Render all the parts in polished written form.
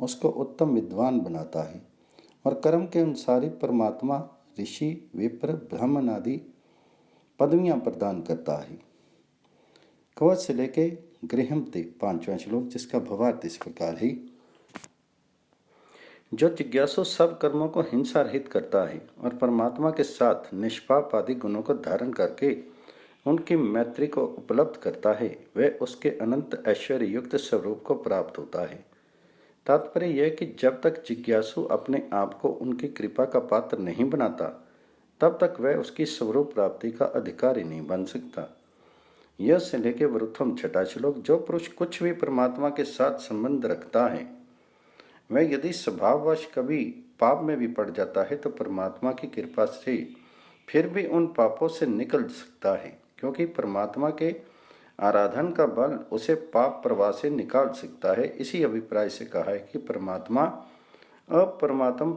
उसको उत्तम विद्वान बनाता है और कर्म के अनुसार ही परमात्मा ऋषि विप्र ब्राह्मण आदि पदवियां प्रदान करता है। कवच से लेके गृहमते 5वां श्लोक, जिसका भावार्थ इस प्रकार है। जो जिज्ञासु सब कर्मों को हिंसा रहित करता है और परमात्मा के साथ निष्पाप आदि गुणों को धारण करके उनकी मैत्री को उपलब्ध करता है, वह उसके अनंत ऐश्वर्य युक्त स्वरूप को प्राप्त होता है। तात्पर्य यह कि जब तक जिज्ञासु अपने आप को उनकी कृपा का पात्र नहीं बनाता, तब तक वह उसकी स्वरूप प्राप्ति का अधिकारी नहीं बन सकता। यह से लेकर वरुथम 6वां श्लोक, जो पुरुष कुछ भी परमात्मा के साथ संबंध रखता है, वह यदि स्वभाववश कभी पाप में भी पड़ जाता है तो परमात्मा की कृपा से फिर भी उन पापों से निकल सकता है, क्योंकि परमात्मा के आराधन का बल उसे पाप प्रवाह से निकाल सकता है। इसी अभिप्राय से कहा है कि परमात्मा परमात्म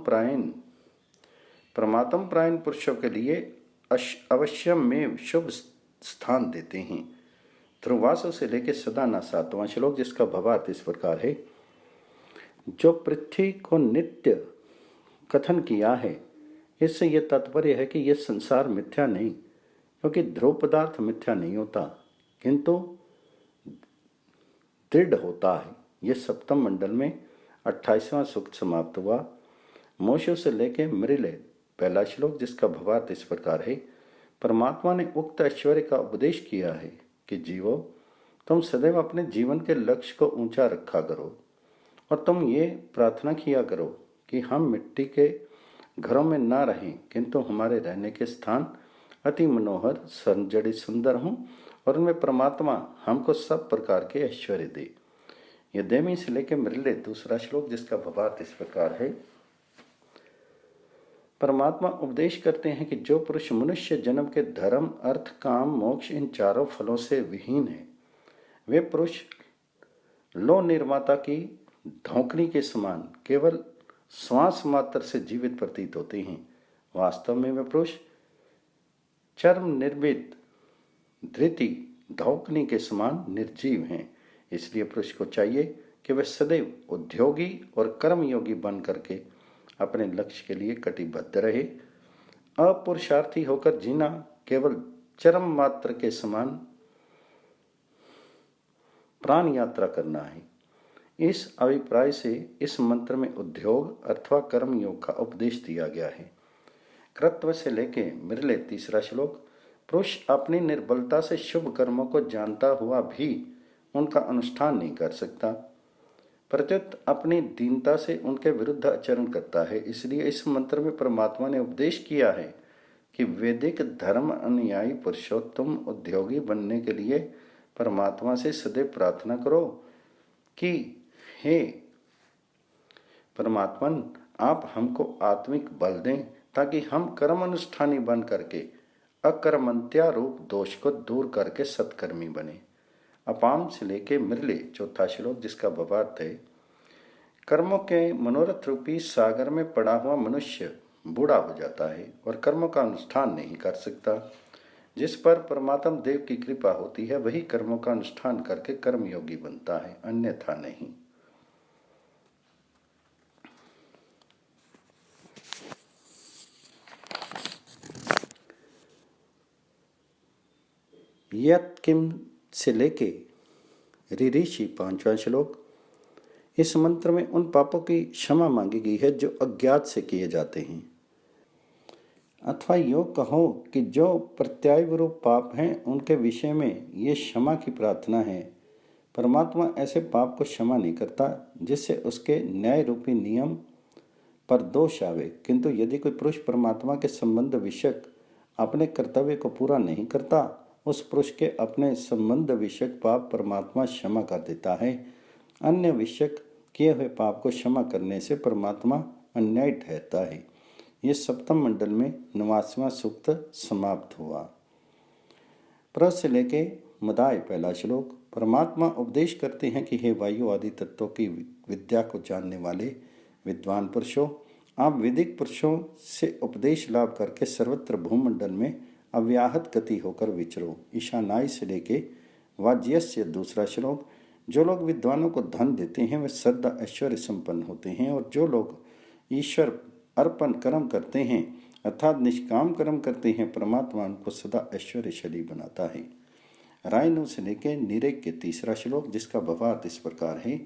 प्रायण पुरुषों के लिए अवश्य में शुभ स्थान देते हैं। ध्रुवासु से लेकर सदाना 7वां श्लोक, जिसका भावार्थ इस प्रकार है। जो पृथ्वी को नित्य कथन किया है, इससे यह तात्पर्य है कि यह संसार मिथ्या नहीं, क्योंकि ध्रुव पदार्थ मिथ्या नहीं होता किंतु दृढ़ होता है। यह सप्तम मंडल में 28वां सूक्त समाप्त हुआ। मोशु से लेकर मृलय 1 श्लोक, जिसका भावार्थ इस प्रकार है। परमात्मा ने उक्त ऐश्वर्य का उपदेश किया है कि जीवो, तुम सदैव अपने जीवन के लक्ष्य को ऊंचा रखा करो और तुम ये प्रार्थना किया करो कि हम मिट्टी के घरों में ना रहें, किंतु हमारे रहने के स्थान अति मनोहर संजड़ी सुंदर हों और उनमें परमात्मा हमको सब प्रकार के ऐश्वर्य दे। यह 9वीं से लेकर मृलय 2 श्लोक, जिसका भावार्थ इस प्रकार है। परमात्मा उपदेश करते हैं कि जो पुरुष मनुष्य जन्म के धर्म अर्थ काम मोक्ष इन चारों फलों से विहीन है, वे पुरुष लो निर्माता की धौंकनी के समान केवल श्वास मात्र से जीवित प्रतीत होते हैं। वास्तव में वे पुरुष चर्म निर्मित धृति धौंकनी के समान निर्जीव हैं। इसलिए पुरुष को चाहिए कि वह सदैव उद्योगी और कर्मयोगी बन करके अपने लक्ष्य के लिए कटिबद्ध रहे। अपुरुषार्थी होकर जीना केवल चरम मात्र के समान प्राण यात्रा करना है। इस अभिप्राय से इस मंत्र में उद्योग अथवा कर्म योग का उपदेश दिया गया है। कृत्व से लेके मृलय 3 श्लोक, पुरुष अपनी निर्बलता से शुभ कर्मों को जानता हुआ भी उनका अनुष्ठान नहीं कर सकता, प्रत्युत अपनी दीनता से उनके विरुद्ध आचरण करता है। इसलिए इस मंत्र में परमात्मा ने उपदेश किया है कि वैदिक धर्म अनुयायी पुरुषोत्तम उद्योगी बनने के लिए परमात्मा से सदैव प्रार्थना करो कि हे परमात्मन, आप हमको आत्मिक बल दें ताकि हम कर्म अनुष्ठानी बन करके अकर्मंत्या रूप दोष को दूर करके सत्कर्मी बने। अपाम से लेके मृलय 4 श्लोक, जिसका भावार्थ है। कर्मों के मनोरथ रूपी सागर में पड़ा हुआ मनुष्य बूढ़ा हो जाता है और कर्मों का अनुष्ठान नहीं कर सकता। जिस पर परमात्मा देव की कृपा होती है वही कर्मों का अनुष्ठान करके कर्मयोगी बनता है, अन्यथा नहीं। यत् किम से लेके ऋषि 5वां श्लोक, इस मंत्र में उन पापों की क्षमा मांगी गई है जो अज्ञात से किए जाते हैं, अथवा यो कहो कि जो प्रत्ययरूप पाप हैं उनके विषय में ये क्षमा की प्रार्थना है। परमात्मा ऐसे पाप को क्षमा नहीं करता जिससे उसके न्याय रूपी नियम पर दोष आवे, किंतु यदि कोई पुरुष परमात्मा के संबंध विषयक अपने कर्तव्य को पूरा नहीं करता, उस पुरुष के अपने संबंध विषयक पाप परमात्मा क्षमा कर देता है। अन्य विषयक किए हुए पाप को क्षमा करने से परमात्मा अन्यायी ठहरता है। ये सप्तम मंडल में 9वां सूक्त समाप्त हुआ। प्र से लेके मदाय 1 श्लोक, परमात्मा उपदेश करते हैं कि हे वायु आदि तत्वों की विद्या को जानने वाले विद्वान पुरुषों, आप वैदिक पुरुषों से उपदेश लाभ करके सर्वत्र भूमंडल में अव्याहत गति होकर विचरो। ईशानाय से लेके वाज्यस्य 2 श्लोक, जो लोग विद्वानों को धन देते हैं वे सदा ऐश्वर्य संपन्न होते हैं, और जो लोग ईश्वर अर्पण कर्म करते हैं अर्थात निष्काम कर्म करते हैं, परमात्मा उनको सदा ऐश्वर्यशाली बनाता है। रायनु से लेके निरेक के तीसरा श्लोक, जिसका भावार्थ इस प्रकार है।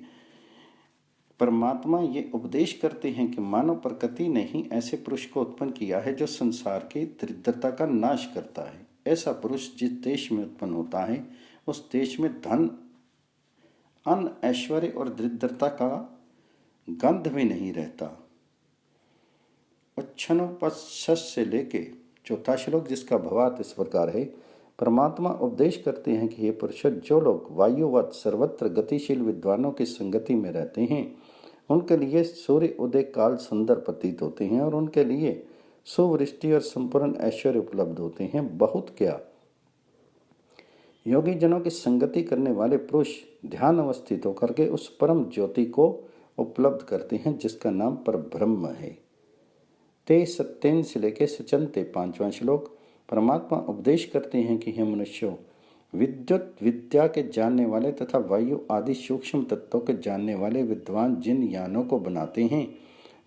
परमात्मा ये उपदेश करते हैं कि मानव प्रकृति ने ही ऐसे पुरुष को उत्पन्न किया है जो संसार की दरिद्रता का नाश करता है। ऐसा पुरुष जिस देश में उत्पन्न होता है उस देश में धन, अन्न, ऐश्वर्य और दरिद्रता का गंध भी नहीं रहता। उच्छनुपस्स से लेके चौथा श्लोक, जिसका भावार्थ इस प्रकार है। परमात्मा उपदेश करते हैं कि हे पुरुष, जो लोग वायुवत सर्वत्र गतिशील विद्वानों की संगति में रहते हैं उनके लिए सूर्य उदय काल सुंदर प्रतीत होते हैं, और उनके लिए सुवृष्टि और संपूर्ण ऐश्वर्य उपलब्ध होते हैं। बहुत क्या, योगी जनों की संगति करने वाले पुरुष ध्यान अवस्थित होकर के उस परम ज्योति को उपलब्ध करते हैं जिसका नाम परब्रह्म है। ते सत्येन से लेके सचनते पांचवा श्लोक। परमात्मा उपदेश करते हैं कि हे मनुष्यों, विद्युत विद्या के जानने वाले तथा वायु आदि सूक्ष्म तत्वों के जानने वाले विद्वान जिन यानों को बनाते हैं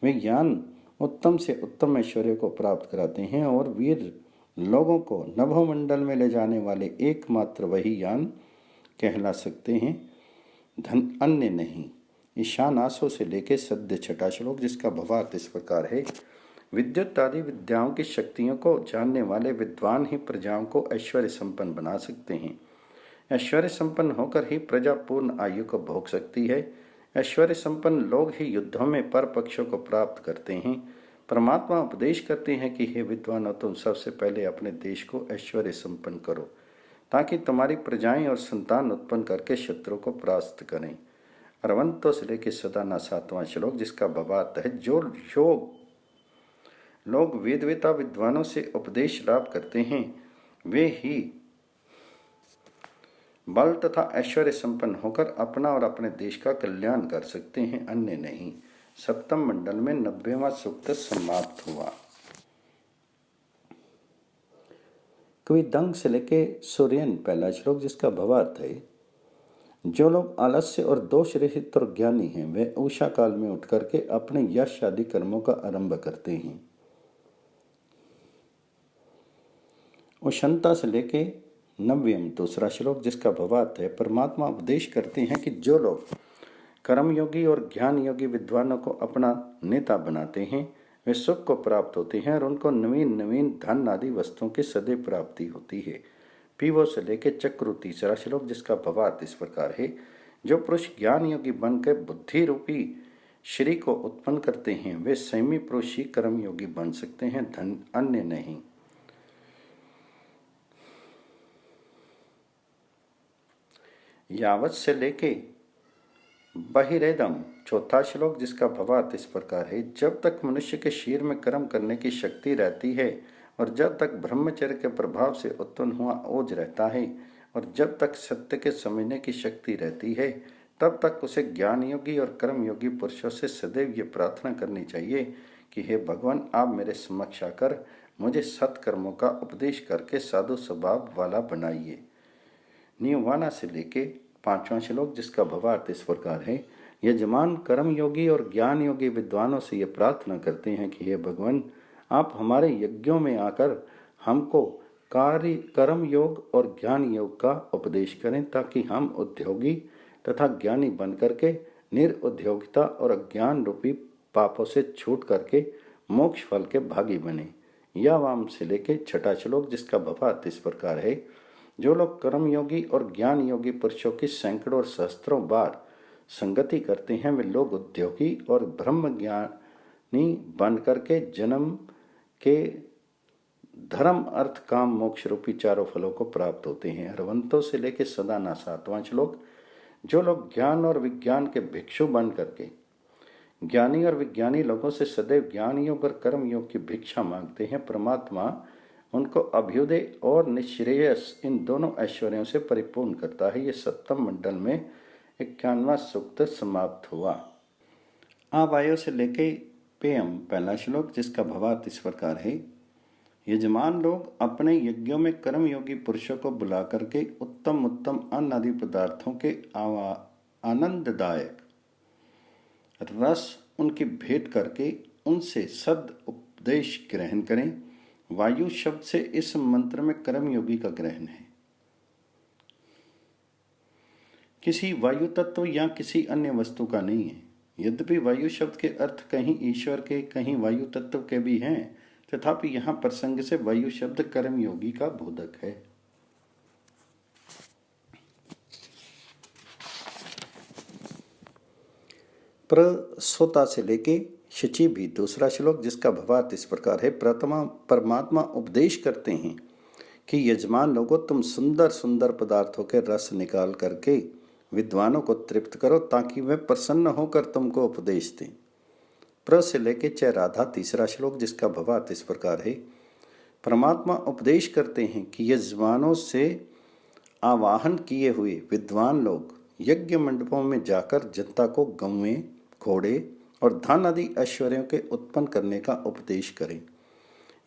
वे ज्ञान उत्तम से उत्तम ऐश्वर्य को प्राप्त कराते हैं, और वीर लोगों को नभोमंडल में ले जाने वाले एकमात्र वही यान कहला सकते हैं, धन अन्य नहीं। ईशानासों से लेके सद्य छठा श्लोक, जिसका भावार्थ इस प्रकार है। विद्युत आदि विद्याओं की शक्तियों को जानने वाले विद्वान ही प्रजाओं को ऐश्वर्य संपन्न बना सकते हैं। ऐश्वर्य संपन्न होकर ही प्रजा पूर्ण आयु को भोग सकती है। ऐश्वर्य संपन्न लोग ही युद्धों में पर पक्षों को प्राप्त करते हैं। परमात्मा उपदेश करते हैं कि हे विद्वानों, तुम सबसे पहले अपने देश को ऐश्वर्य संपन्न करो ताकि तुम्हारी प्रजाएं और संतान उत्पन्न करके शत्रु को परास्त करें। अरवंतों से लेकर सदाना सातवां श्लोक, जिसका भावार्थ है। जो लोग वेदवेता विद्वानों से उपदेश लाभ करते हैं वे ही बल तथा ऐश्वर्य संपन्न होकर अपना और अपने देश का कल्याण कर सकते हैं, अन्य नहीं। सप्तम मंडल में 90वां सूक्त समाप्त हुआ। कवि दंग से लेके सूर्यन पहला श्लोक, जिसका भावार्थ है। जो लोग आलस्य और दोष रहित और ज्ञानी हैं वे उषा काल में उठ करके अपने यश आदि कर्मों का आरंभ करते हैं। उशंता से लेके 90वां दूसरा श्लोक, जिसका भावार्थ है। परमात्मा उपदेश करते हैं कि जो लोग कर्मयोगी और ज्ञान योगी विद्वानों को अपना नेता बनाते हैं वे सुख को प्राप्त होते हैं, और उनको नवीन नवीन धन आदि वस्तुओं की सदैव प्राप्ति होती है। पीवो से लेके चक्रु तीसरा श्लोक, जिसका भावार्थ इस प्रकार है। जो पुरुष ज्ञान योगी बनकर बुद्धि रूपी श्री को उत्पन्न करते हैं वे संयमी पुरुष ही कर्मयोगी बन सकते हैं, धन अन्य नहीं। यावत से लेके बहिरेदम चौथा श्लोक, जिसका भावार्थ इस प्रकार है। जब तक मनुष्य के शरीर में कर्म करने की शक्ति रहती है और जब तक ब्रह्मचर्य के प्रभाव से उत्पन्न हुआ ओज रहता है और जब तक सत्य के समझने की शक्ति रहती है तब तक उसे ज्ञान योगी और कर्म योगी पुरुषों से सदैव ये प्रार्थना करनी चाहिए कि हे भगवान, आप मेरे समक्ष आकर मुझे सत्कर्मों का उपदेश करके साधु स्वभाव वाला बनाइए। नियवाना से लेके 5वां श्लोक, जिसका भावार्थ इस प्रकार है। यजमान कर्म योगी और ज्ञान योगी विद्वानों से ये प्रार्थना करते हैं कि हे भगवान, आप हमारे यज्ञों में आकर हमको कार्य कर्म योग और ज्ञान योग का उपदेश करें ताकि हम उद्योगी तथा ज्ञानी बन करके निरुद्योगिता और अज्ञान रूपी पापों से छूट करके मोक्ष फल के भागी बने। यावाम से लेके 6वां श्लोक, जिसका भावार्थ इस प्रकार है। जो लोग कर्म योगी और ज्ञान योगी पुरुषों की सैकड़ों और सहस्त्रों बार संगति करते हैं वे लोग उद्योगी और ब्रह्म ज्ञानी बन करके जन्म के धर्म अर्थ काम मोक्ष रूपी चारों फलों को प्राप्त होते हैं। हरवंतों से लेकर सदाना 7वां श्लोक। जो लोग ज्ञान और विज्ञान के भिक्षु बन करके ज्ञानी और विज्ञानी लोगों से सदैव ज्ञान योग और कर्म योग की भिक्षा मांगते हैं, परमात्मा उनको अभ्युदय और निश्रेयस इन दोनों ऐश्वर्यों से परिपूर्ण करता है। ये सप्तम मंडल में 51वां सूक्त समाप्त हुआ। आवायो से लेके पेयम पहला श्लोक, जिसका भावार्थ इस प्रकार है। यजमान लोग अपने यज्ञों में कर्म योगी पुरुषों को बुला करके उत्तम उत्तम अन्न आदि पदार्थों के आनंददायक रस उनकी भेंट करके उनसे सद उपदेश ग्रहण करें। वायु शब्द से इस मंत्र में कर्मयोगी का ग्रहण है। किसी वायु तत्व या किसी अन्य वस्तु का नहीं है। यद्यपि वायु शब्द के अर्थ कहीं ईश्वर के, कहीं वायु तत्व के भी हैं, तथापि यहाँ प्रसंग से वायु शब्द कर्मयोगी का बोधक है। प्रसोता से लेके शची भी दूसरा श्लोक, जिसका भावार्थ इस प्रकार है। परमात्मा उपदेश करते हैं कि यजमान लोगों, तुम सुंदर सुंदर पदार्थों के रस निकाल करके विद्वानों को तृप्त करो, ताकि वे प्रसन्न होकर तुमको उपदेश दें। प्र से लेके च राधा तीसरा श्लोक, जिसका भावार्थ इस प्रकार है। परमात्मा उपदेश करते हैं कि यजमानों से आवाहन किए हुए विद्वान लोग यज्ञ मंडपों में जाकर जनता को गौएं, घोड़े और धन आदि ऐश्वर्यों के उत्पन्न करने का उपदेश करें।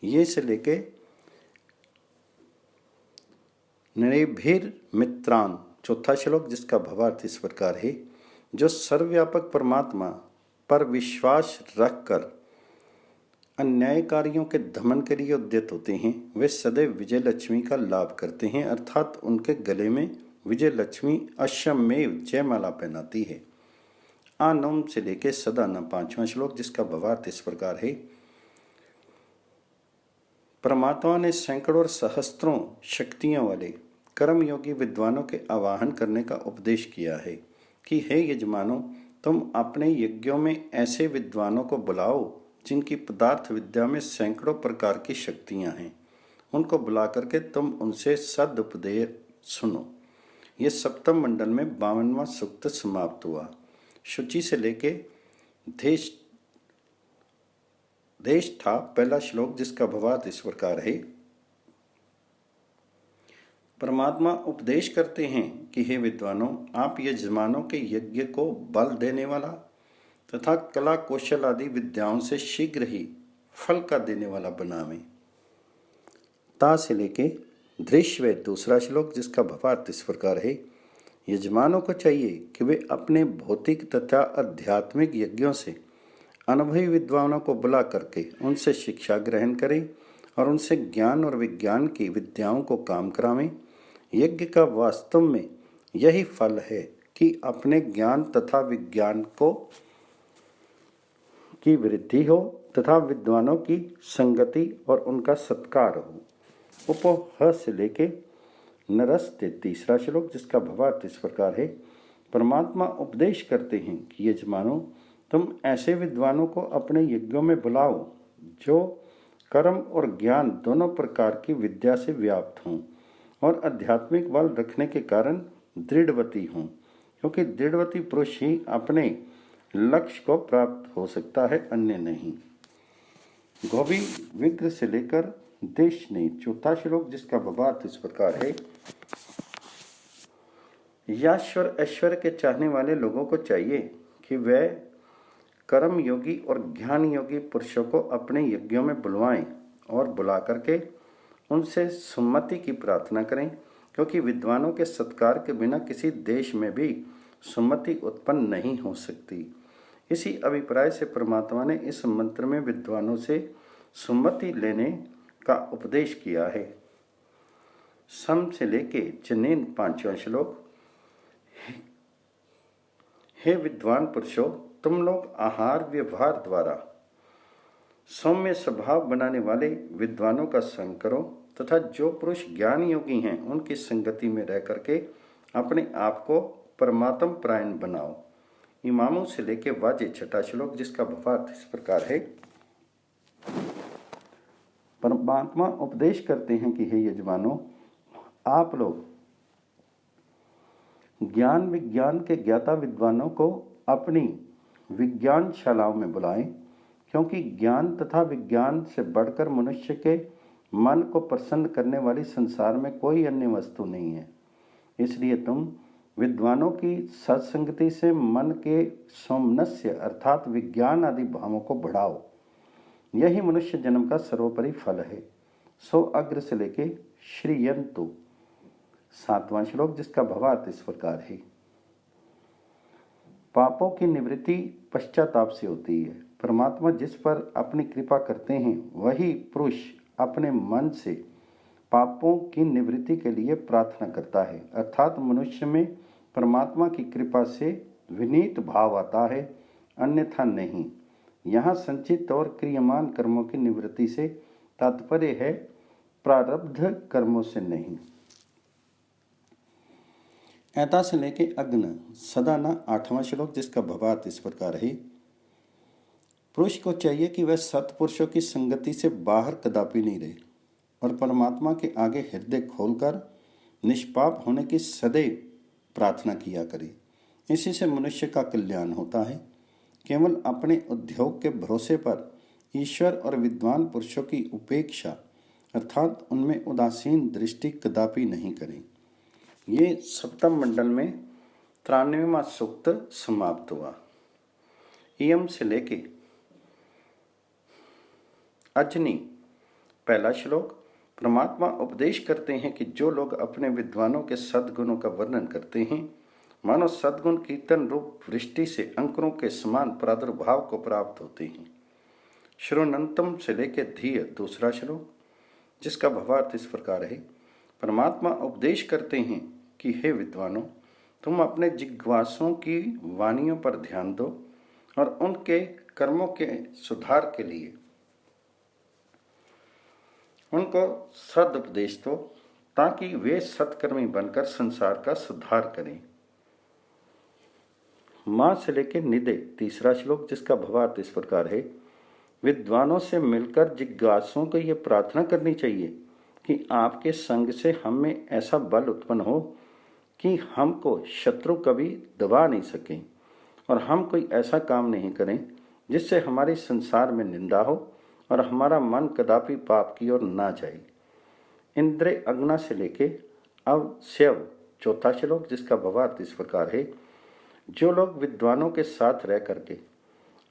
ये से लेके नरेभिर मित्रान चौथा श्लोक, जिसका भावार्थ इस प्रकार है। जो सर्वव्यापक परमात्मा पर विश्वास रखकर अन्यायकारियों के दमन के लिए उद्यत होते हैं, वे सदैव विजय लक्ष्मी का लाभ करते हैं, अर्थात उनके गले में विजय लक्ष्मी अश्वमेव जयमाला पहनाती है। आनोम से लेके सदाना पांचवा श्लोक, जिसका भावार्थ इस प्रकार है। परमात्मा ने सैकड़ों और सहस्त्रों शक्तियों वाले कर्मयोगी विद्वानों के आवाहन करने का उपदेश किया है कि हे यजमानों, तुम अपने यज्ञों में ऐसे विद्वानों को बुलाओ जिनकी पदार्थ विद्या में सैकड़ों प्रकार की शक्तियां हैं। उनको बुला करके तुम उनसे सदुपदेश सुनो। ये सप्तम मंडल में 52वां सूक्त समाप्त हुआ। शुचि से लेके देश था पहला श्लोक, जिसका भावार्थ इस प्रकार है। परमात्मा उपदेश करते हैं कि हे विद्वानों, आप यजमानों के यज्ञ को बल देने वाला तथा कला कौशल आदि विद्याओं से शीघ्र ही फल का देने वाला बनावें। ता से लेके दृश्य दूसरा श्लोक, जिसका भावार्थ इस प्रकार है। यजमानों को चाहिए कि वे अपने भौतिक तथा आध्यात्मिक यज्ञों से अनुभवी विद्वानों को बुला करके उनसे शिक्षा ग्रहण करें और उनसे ज्ञान और विज्ञान की विद्याओं को काम करावें। यज्ञ का वास्तव में यही फल है कि अपने ज्ञान तथा विज्ञान की वृद्धि हो तथा विद्वानों की संगति और उनका सत्कार हो। उपह से लेके नरस्ते तीसरा श्लोक, जिसका भावार्थ इस प्रकार है। परमात्मा उपदेश करते हैं कि यजमानों, तुम ऐसे विद्वानों को अपने यज्ञों में बुलाओ जो कर्म और ज्ञान दोनों प्रकार की विद्या से व्याप्त हों और आध्यात्मिक बल रखने के कारण दृढ़वती हों, क्योंकि दृढ़वती पुरुष ही अपने लक्ष्य को प्राप्त हो सकता है, अन्य नहीं। गोभी विग्रह से लेकर देश नहीं चौथा श्लोक, जिसका भावार्थ इस प्रकार है। यश्वर ऐश्वर्य के चाहने वाले लोगों को चाहिए कि वे कर्म योगी और ज्ञान योगी पुरुषों को अपने यज्ञों में बुलवाएं और बुला करके उनसे सुमति की प्रार्थना करें, क्योंकि विद्वानों के सत्कार के बिना किसी देश में भी सुमति उत्पन्न नहीं हो सकती। इसी अभिप्राय से परमात्मा ने इस मंत्र में विद्वानों से सुमति लेने का उपदेश किया है। सम से लेके जनेन पांचवा श्लोक। हे विद्वान पुरुषों, तुम लोग आहार व्यवहार द्वारा सौम्य स्वभाव बनाने वाले विद्वानों का संग करो तथा जो पुरुष ज्ञान योगी हैं उनकी संगति में रह करके अपने आप को परमात्म प्रायण बनाओ। इमामों से लेके वाजे छठा श्लोक, जिसका भावार्थ इस प्रकार है। परमात्मा उपदेश करते हैं कि हे यजमानों, आप लोग ज्ञान विज्ञान के ज्ञाता विद्वानों को अपनी विज्ञानशालाओं में बुलाएं, क्योंकि ज्ञान तथा विज्ञान से बढ़कर मनुष्य के मन को प्रसन्न करने वाली संसार में कोई अन्य वस्तु नहीं है। इसलिए तुम विद्वानों की सत्संगति से मन के सौमनस्य अर्थात विज्ञान आदि भावों को बढ़ाओ। यही मनुष्य जन्म का सर्वोपरि फल है। सो अग्र से लेके श्रीयंतु सातवां श्लोक, जिसका भावार्थ इस प्रकार है। पापों की निवृत्ति पश्चाताप से होती है। परमात्मा जिस पर अपनी कृपा करते हैं वही पुरुष अपने मन से पापों की निवृत्ति के लिए प्रार्थना करता है, अर्थात मनुष्य में परमात्मा की कृपा से विनीत भाव आता है, अन्यथा नहीं। यहाँ संचित और क्रियमान कर्मों की निवृत्ति से तात्पर्य है, प्रारब्ध कर्मों से नहीं। ऐता से लेके अग्न सदाना 8वां श्लोक, जिसका भावार्थ इस प्रकार है। पुरुष को चाहिए कि वह सत्पुरुषों की संगति से बाहर कदापि नहीं रहे और परमात्मा के आगे हृदय खोलकर निष्पाप होने की सदैव प्रार्थना किया करे। इसी से मनुष्य का कल्याण होता है। केवल अपने उद्योग के भरोसे पर ईश्वर और विद्वान पुरुषों की उपेक्षा अर्थात उनमें उदासीन दृष्टि कदापि नहीं करें। ये सप्तम मंडल में 93वां सूक्त समाप्त हुआ। यम से लेके अजनी पहला श्लोक। परमात्मा उपदेश करते हैं कि जो लोग अपने विद्वानों के सद्गुणों का वर्णन करते हैं, मानो सद्गुण कीर्तन रूप वृष्टि से अंकुरों के समान प्रादुर्भाव को प्राप्त होते हैं। श्रोणंतम से लेके धीय दूसरा श्लोक, जिसका भावार्थ इस प्रकार है। परमात्मा उपदेश करते हैं कि हे विद्वानों, तुम अपने जिज्ञासुओं की वाणियों पर ध्यान दो और उनके कर्मों के सुधार के लिए उनको सदुपदेश दो, ताकि वे सत्कर्मी बनकर संसार का सुधार करें। माँ से लेकर निदे तीसरा श्लोक, जिसका भावार्थ इस प्रकार है। विद्वानों से मिलकर जिज्ञासुओं को ये प्रार्थना करनी चाहिए कि आपके संग से हम में ऐसा बल उत्पन्न हो कि हमको शत्रु कभी दबा नहीं सकें और हम कोई ऐसा काम नहीं करें जिससे हमारे संसार में निंदा हो और हमारा मन कदापि पाप की ओर ना जाए। इंद्र अग्ना से लेके अवस्यव चौथा श्लोक, जिसका भावार्थ इस प्रकार है। जो लोग विद्वानों के साथ रह करके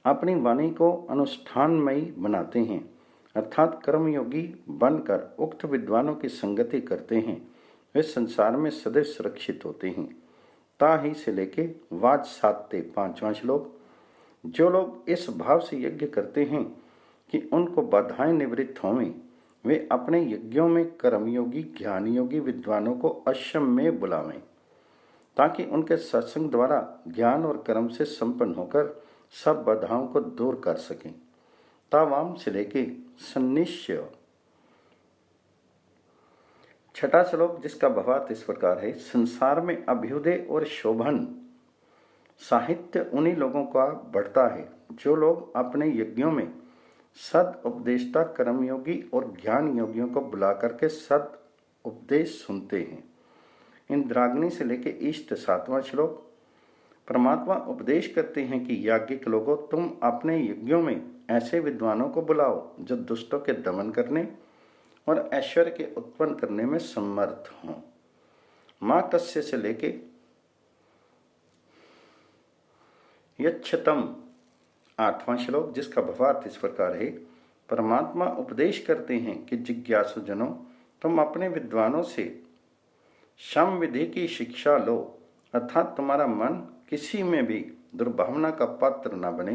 अपनी वाणी को अनुष्ठानमयी बनाते हैं अर्थात कर्मयोगी बनकर उक्त विद्वानों की संगति करते हैं, वे संसार में सदैव सुरक्षित होते हैं। ताही से लेके वाज साते 5वां श्लोक। जो लोग इस भाव से यज्ञ करते हैं कि उनको बाधाएं निवृत्त होवें, वे अपने यज्ञों में कर्मयोगी ज्ञानयोगी विद्वानों को अश्वम में बुलावें, ताकि उनके सत्संग द्वारा ज्ञान और कर्म से संपन्न होकर सब बाधाओं को दूर कर सकें। तावाम से लेके सन्निश्य छठा श्लोक, जिसका भावार्थ इस प्रकार है। संसार में अभ्युदय और शोभन साहित्य उन्हीं लोगों का बढ़ता है जो लोग अपने यज्ञों में सद उपदेष्टा कर्मयोगी और ज्ञान योगियों को बुला करके सद उपदेश सुनते हैं। इंद्राग्नि से लेके ईष्ट 7वां श्लोक। परमात्मा उपदेश करते हैं कि याज्ञिक लोगों, तुम अपने यज्ञों में ऐसे विद्वानों को बुलाओ जो दुष्टों के दमन करने और ऐश्वर्य के उत्पन्न करने में समर्थ हों। माँ कस्य से लेके यच्छतम 8वां श्लोक, जिसका भावार्थ इस प्रकार है। परमात्मा उपदेश करते हैं कि जिज्ञासु जनों, तुम अपने विद्वानों से शम विधि की शिक्षा लो, अर्थात तुम्हारा मन किसी में भी दुर्भावना का पात्र न बने,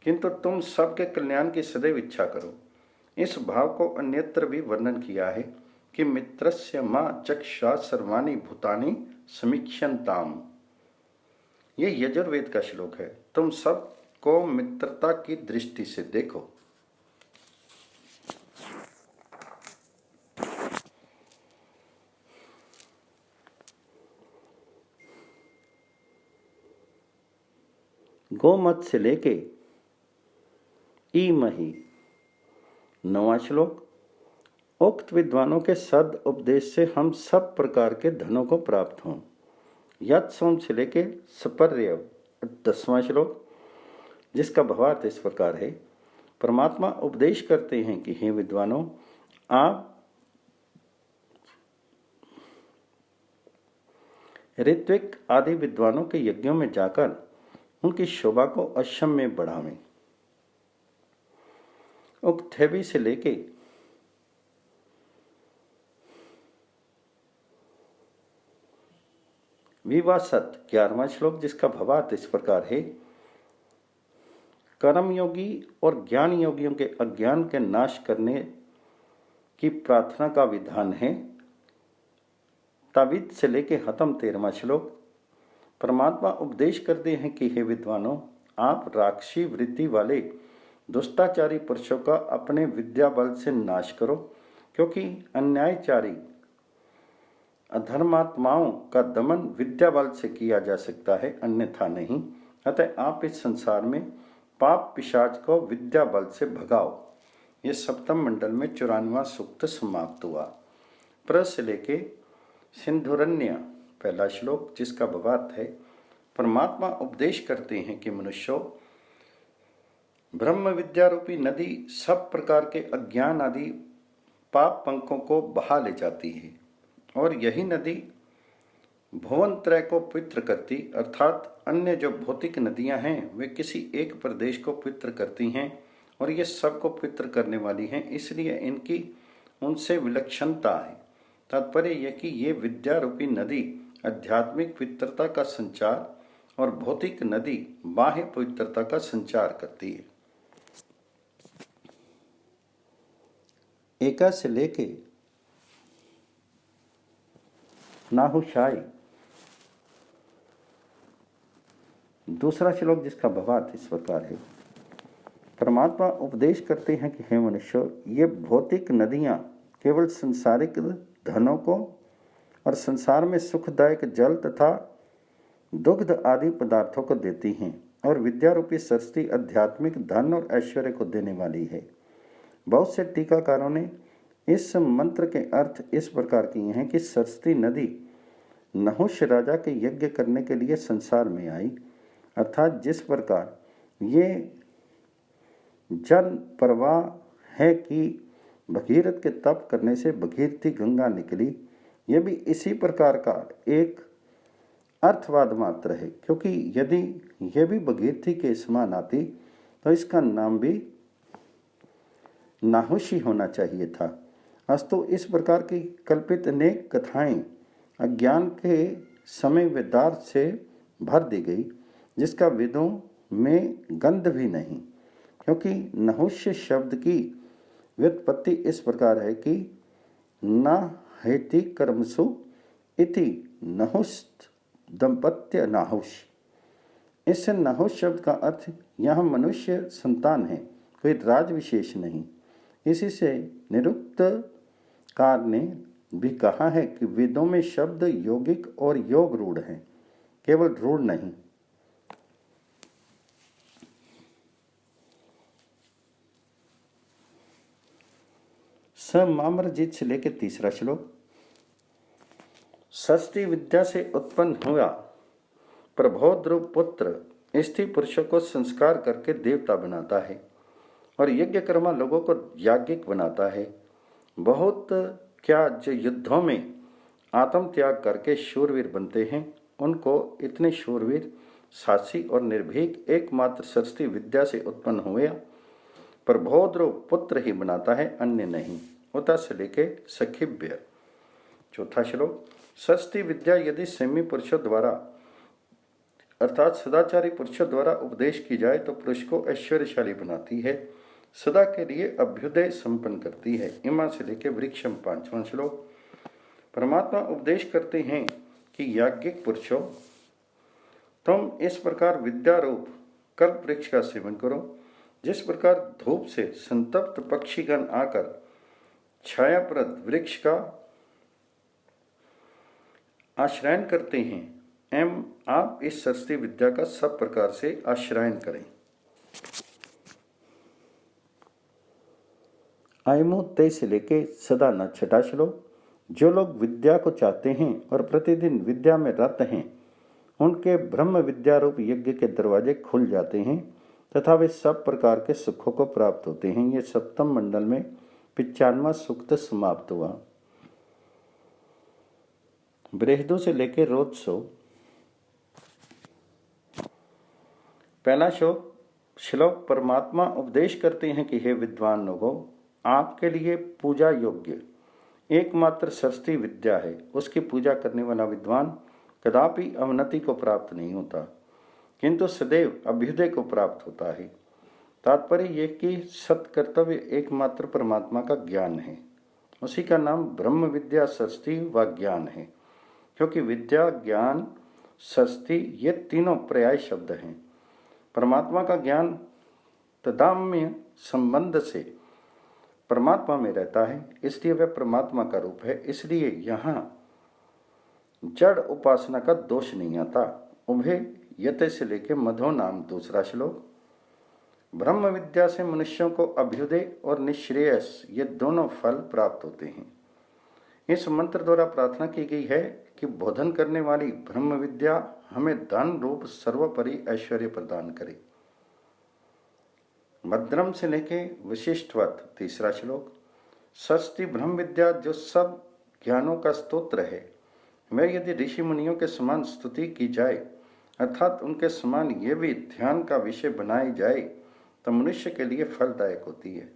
किंतु तुम सबके कल्याण की सदैव इच्छा करो। इस भाव को अन्यत्र भी वर्णन किया है कि मित्रस्य माँ चक्षा सर्वाणि भूतानि समीक्षन्ताम। ये यजुर्वेद का श्लोक है। तुम सब को मित्रता की दृष्टि से देखो। गोमत से लेके ई मही 9वां श्लोक। उक्त विद्वानों के सद उपदेश से हम सब प्रकार के धनों को प्राप्त हों। यत् सोम से लेके सपर्य 10वां श्लोक, जिसका भावार्थ इस प्रकार है। परमात्मा उपदेश करते हैं कि हे विद्वानों, आप ऋत्विक आदि विद्वानों के यज्ञों में जाकर उनकी शोभा को अश्वम में बढ़ावें। उक्थेवी से लेके विवासत 11वां श्लोक, जिसका भावार्थ इस प्रकार है। कर्म योगी और ज्ञान योगियों के अज्ञान के नाश करने की प्रार्थना का विधान है। तावीत से लेके हतम 13वां श्लोक। परमात्मा उपदेश करते हैं कि हे विद्वानों, आप राक्षसी वृत्ति वाले दुष्टाचारी पुरुषों का अपने विद्या बल से नाश करो, क्योंकि अन्यायचारी अधर्मात्माओं का दमन विद्या बल से किया जा सकता है, अन्यथा नहीं। अतः आप इस संसार में पाप पिशाच को विद्या बल से भगाओ। ये सप्तम मंडल में 94वां सूक्त समाप्त हुआ। प्र से लेके सिंधुरण्य पहला श्लोक, जिसका भावार्थ है। परमात्मा उपदेश करते हैं कि मनुष्यों, ब्रह्म विद्या रूपी नदी सब प्रकार के अज्ञान आदि पाप पंखों को बहा ले जाती है, और यही नदी भुवन त्रय को पवित्र करती, अर्थात अन्य जो भौतिक नदियां हैं वे किसी एक प्रदेश को पवित्र करती हैं, और ये सबको पवित्र करने वाली हैं, इसलिए इनकी उनसे विलक्षणता है। तात्पर्य यह कि ये विद्या रूपी नदी आध्यात्मिक पवित्रता का संचार और भौतिक नदी बाह्य पवित्रता का संचार करती है। एका से लेके नाहुशाई दूसरा श्लोक, जिसका भावार्थ इस प्रकार है। परमात्मा उपदेश करते हैं कि हे मनुष्य, ये भौतिक नदियां केवल संसारिक धनों को और संसार में सुखदायक जल तथा दुग्ध आदि पदार्थों को देती हैं, और विद्या रूपी सरस्वती आध्यात्मिक धन और ऐश्वर्य को देने वाली है। बहुत से टीकाकारों ने इस मंत्र के अर्थ इस प्रकार किए हैं कि सरस्वती नदी नहुष राजा के यज्ञ करने के लिए संसार में आई, अर्थात जिस प्रकार ये जन प्रवाह है कि भगीरथ के तप करने से भगीरथी गंगा निकली, ये भी इसी प्रकार का एक अर्थवाद मात्र है, क्योंकि यदि यह भी भगीरथी के समान आती तो इसका नाम भी नाहुषी होना चाहिए था। अस्तु इस प्रकार की कल्पित अनेक कथाएं अज्ञान के समय वेदार्थ से भर दी गई, जिसका वेदों में गंध भी नहीं, क्योंकि नहुष्य शब्द की व्युत्पत्ति इस प्रकार है कि न हेति कर्मसु इति नहुष दंपत्य नाहुष। इस नहुष शब्द का अर्थ यहाँ मनुष्य संतान है, कोई राज विशेष नहीं। इसी से निरुक्तकार ने भी कहा है कि वेदों में शब्द यौगिक और योग रूढ़ हैं, केवल रूढ़ नहीं। मामरजीत से लेकर तीसरा श्लोक। सरस्वती विद्या से उत्पन्न हुआ प्रबोध्रुव पुत्र स्त्री पुरुषों को संस्कार करके देवता बनाता है, और यज्ञ कर्मा लोगों को याज्ञिक बनाता है। बहुत क्या जो युद्धों में आत्म त्याग करके शूरवीर बनते हैं, उनको इतने शूरवीर, साहसी और निर्भीक एकमात्र सरस्वती विद्या से उत्पन्न हुए प्रबोध्रुव पुत्र ही बनाता है, अन्य नहीं। होता से लेके सखिव्य चौथा श्लोक। सरस्वती विद्या यदि संयमी पुरुषों द्वारा अर्थात सदाचारी पुरुषों द्वारा उपदेश की जाए तो पुरुष को ऐश्वर्यशाली बनाती है, सदा के लिए अभ्युदय संपन्न करती है। इमा से लेके वृक्षम 5वां श्लोक। परमात्मा उपदेश करते हैं कि याज्ञिक पुरुषों, तुम इस प्रकार विद्यारूप कल्प वृक्ष का सेवन करो, जिस प्रकार धूप से संतप्त पक्षीगण आकर छायाप्रद वृक्ष का आश्रयन करते हैं, एवं आप इस सरस्वती विद्या का सब प्रकार से आश्रयन करें। आयमो 23 से लेके सदा न 6वां श्लोक। जो लोग विद्या को चाहते हैं और प्रतिदिन विद्या में रत हैं, उनके ब्रह्म विद्या रूप यज्ञ के दरवाजे खुल जाते हैं तथा वे सब प्रकार के सुखों को प्राप्त होते हैं। ये सप्तम मंडल में 95वां सूक्त समाप्त हुआ। बृहदों से लेकर रोत्सो। पहला श्लोक परमात्मा उपदेश करते हैं कि हे विद्वान लोगों, आपके लिए पूजा योग्य एकमात्र सरस्वती विद्या है। उसकी पूजा करने वाला विद्वान कदापि अवनति को प्राप्त नहीं होता, किंतु सदैव अभ्युदय को प्राप्त होता है। तात्पर्य यह कि सत्कर्तव्य एकमात्र परमात्मा का ज्ञान है। उसी का नाम ब्रह्म विद्या सरस्वती व ज्ञान है, क्योंकि विद्या, ज्ञान, सरस्वती ये तीनों पर्याय शब्द हैं। परमात्मा का ज्ञान तदाम्य संबंध से परमात्मा में रहता है, इसलिए वह परमात्मा का रूप है। इसलिए यहाँ जड़ उपासना का दोष नहीं आता। उभय यते से लेके मधो नाम दूसरा श्लोक। ब्रह्म विद्या से मनुष्यों को अभ्युदय और निश्रेयस ये दोनों फल प्राप्त होते हैं। इस मंत्र द्वारा प्रार्थना की गई है कि बोधन करने वाली ब्रह्म विद्या हमें दान रूप सर्वोपरि ऐश्वर्य प्रदान करे। भद्रम से लेके विशिष्टवत तीसरा श्लोक। सरस्वती ब्रह्म विद्या जो सब ज्ञानों का स्तोत्र है, वह यदि ऋषि मुनियों के समान स्तुति की जाए, अर्थात उनके समान ये भी ध्यान का विषय बनाई जाए, तो मनुष्य के लिए फलदायक होती है।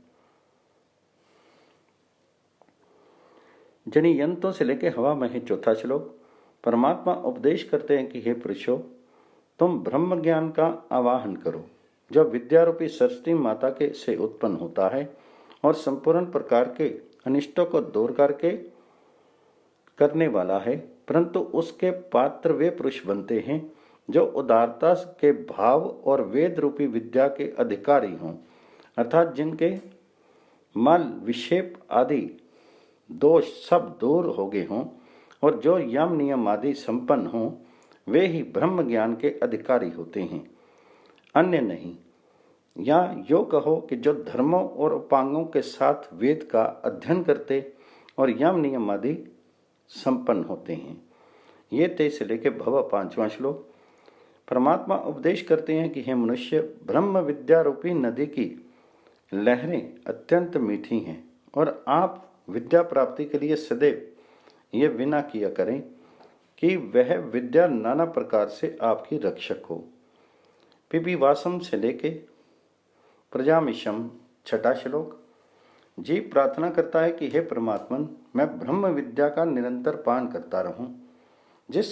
जनी यंत्रों से लेकर हवा में है चौथा श्लोक। परमात्मा उपदेश करते हैं कि हे पुरुषों, तुम ब्रह्म ज्ञान का आवाहन करो, जो विद्यारूपी सरस्वती माता के से उत्पन्न होता है और संपूर्ण प्रकार के अनिष्टों को दूर करके करने वाला है। परंतु उसके पात्र वे पुरुष बनते हैं जो उदारता के भाव और वेद रूपी विद्या के अधिकारी हों, अर्थात जिनके मल, विक्षेप आदि दोष सब दूर हो गए हों और जो यम नियम आदि संपन्न हों, वे ही ब्रह्म ज्ञान के अधिकारी होते हैं, अन्य नहीं। या यो कहो कि जो धर्मों और उपांगों के साथ वेद का अध्ययन करते और यम नियम आदि संपन्न होते हैं। ये 23 से लेके भव 5वां श्लोक। परमात्मा उपदेश करते हैं कि हे मनुष्य, ब्रह्म विद्या रूपी नदी की लहरें अत्यंत मीठी हैं और आप विद्या प्राप्ति के लिए सदैव ये विना किया करें कि वह विद्या नाना प्रकार से आपकी रक्षक हो। पिपीवासम से लेके प्रजामिशम 6वां श्लोक। जीव प्रार्थना करता है कि हे परमात्मन, मैं ब्रह्म विद्या का निरंतर पान करता रहूं, जिस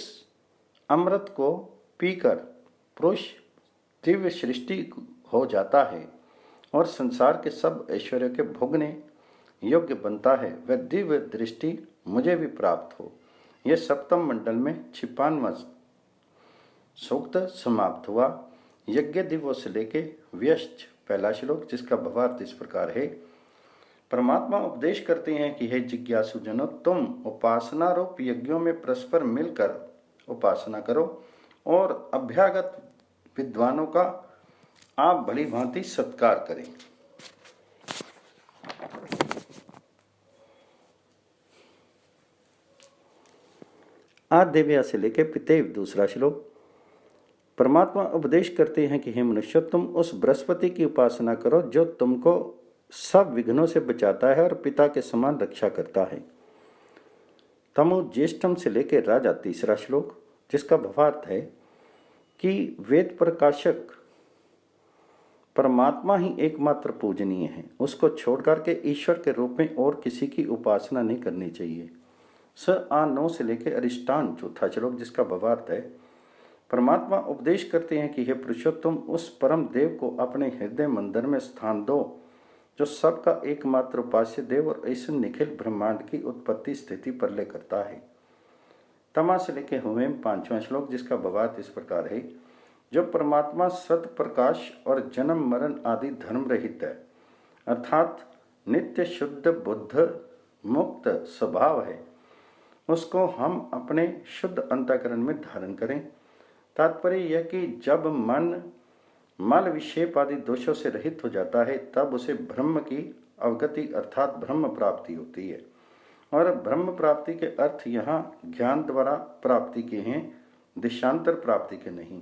अमृत को पीकर पुरुष दिव्य सृष्टि हो जाता है और संसार के सब ऐश्वर्य के भोगने योग्य बनता है, वह दिव्य दृष्टि मुझे भी प्राप्त हो। यह सप्तम मंडल में 56वां सूक्त समाप्त हुआ। यज्ञ दिवों से लेके व्यश्च 1 श्लोक, जिसका भावार्थ इस प्रकार है। परमात्मा उपदेश करते हैं कि हे जिज्ञासु जनों, तुम उपासना रूप यज्ञों में परस्पर मिलकर उपासना करो और अभ्यागत विद्वानों का आप भली भांति सत्कार करें। आदेव्या से लेके पितेव 2 श्लोक। परमात्मा उपदेश करते हैं कि हे मनुष्य, तुम उस बृहस्पति की उपासना करो जो तुमको सब विघ्नों से बचाता है और पिता के समान रक्षा करता है। तमु ज्येष्ठम से लेकर राजा 3 श्लोक, जिसका भावार्थ है कि वेद प्रकाशक परमात्मा ही एकमात्र पूजनीय है, उसको छोड़कर के ईश्वर के रूप में और किसी की उपासना नहीं करनी चाहिए। स आ 9 से लेकर अरिष्टान 4 श्लोक, जिसका भावार्थ है परमात्मा उपदेश करते हैं कि हे पुरुषोत्तम, उस परम देव को अपने हृदय मंदिर में स्थान दो जो सबका एकमात्र उपास्य देव और ऐसे निखिल ब्रह्मांड की उत्पत्ति स्थिति प्रलय करता है। तमा से लेके हुमेम 5वां श्लोक, जिसका भावार्थ इस प्रकार है जो परमात्मा सत प्रकाश और जन्म मरण आदि धर्म रहित है, अर्थात नित्य शुद्ध बुद्ध मुक्त स्वभाव है, उसको हम अपने शुद्ध अंतःकरण में धारण करें। तात्पर्य यह कि जब मन मल विक्षेप आदि दोषों से रहित हो जाता है, तब उसे ब्रह्म की अवगति अर्थात ब्रह्म प्राप्ति होती है। और ब्रह्म प्राप्ति के अर्थ यहाँ ज्ञान द्वारा प्राप्ति के हैं, दिशांतर प्राप्ति के नहीं।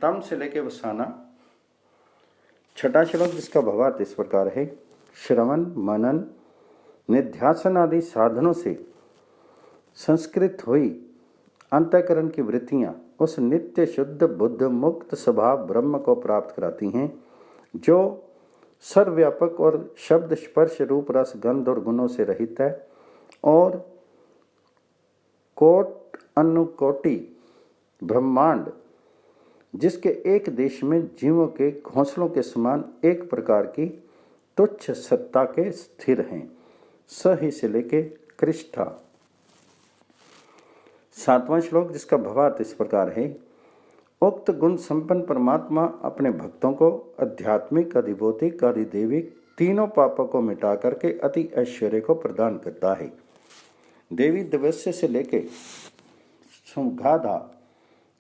तम से लेके वसाना 6वां श्लोक, जिसका भावार्थ इस प्रकार है श्रवण मनन निध्यासन आदि साधनों से संस्कृत हुई अंतःकरण की वृत्तियां उस नित्य शुद्ध बुद्ध मुक्त स्वभाव ब्रह्म को प्राप्त कराती हैं, जो सर्वव्यापक और शब्द स्पर्श रूप रस गंध और गुणों से रहित है और कोट अनुकोटि ब्रह्मांड जिसके एक देश में जीवों के घोंसलों के समान एक प्रकार की तुच्छ सत्ता के स्थिर हैं, स ही से लेके कृष्ठा। 7वां श्लोक जिसका भावार्थ इस प्रकार है। उक्त गुण संपन्न परमात्मा अपने भक्तों को आध्यात्मिक, अधिभौतिक, अधिदैविक तीनों पापों को मिटा करके अति ऐश्वर्य को प्रदान करता है। देवी दिवस्य से लेके सुगाधा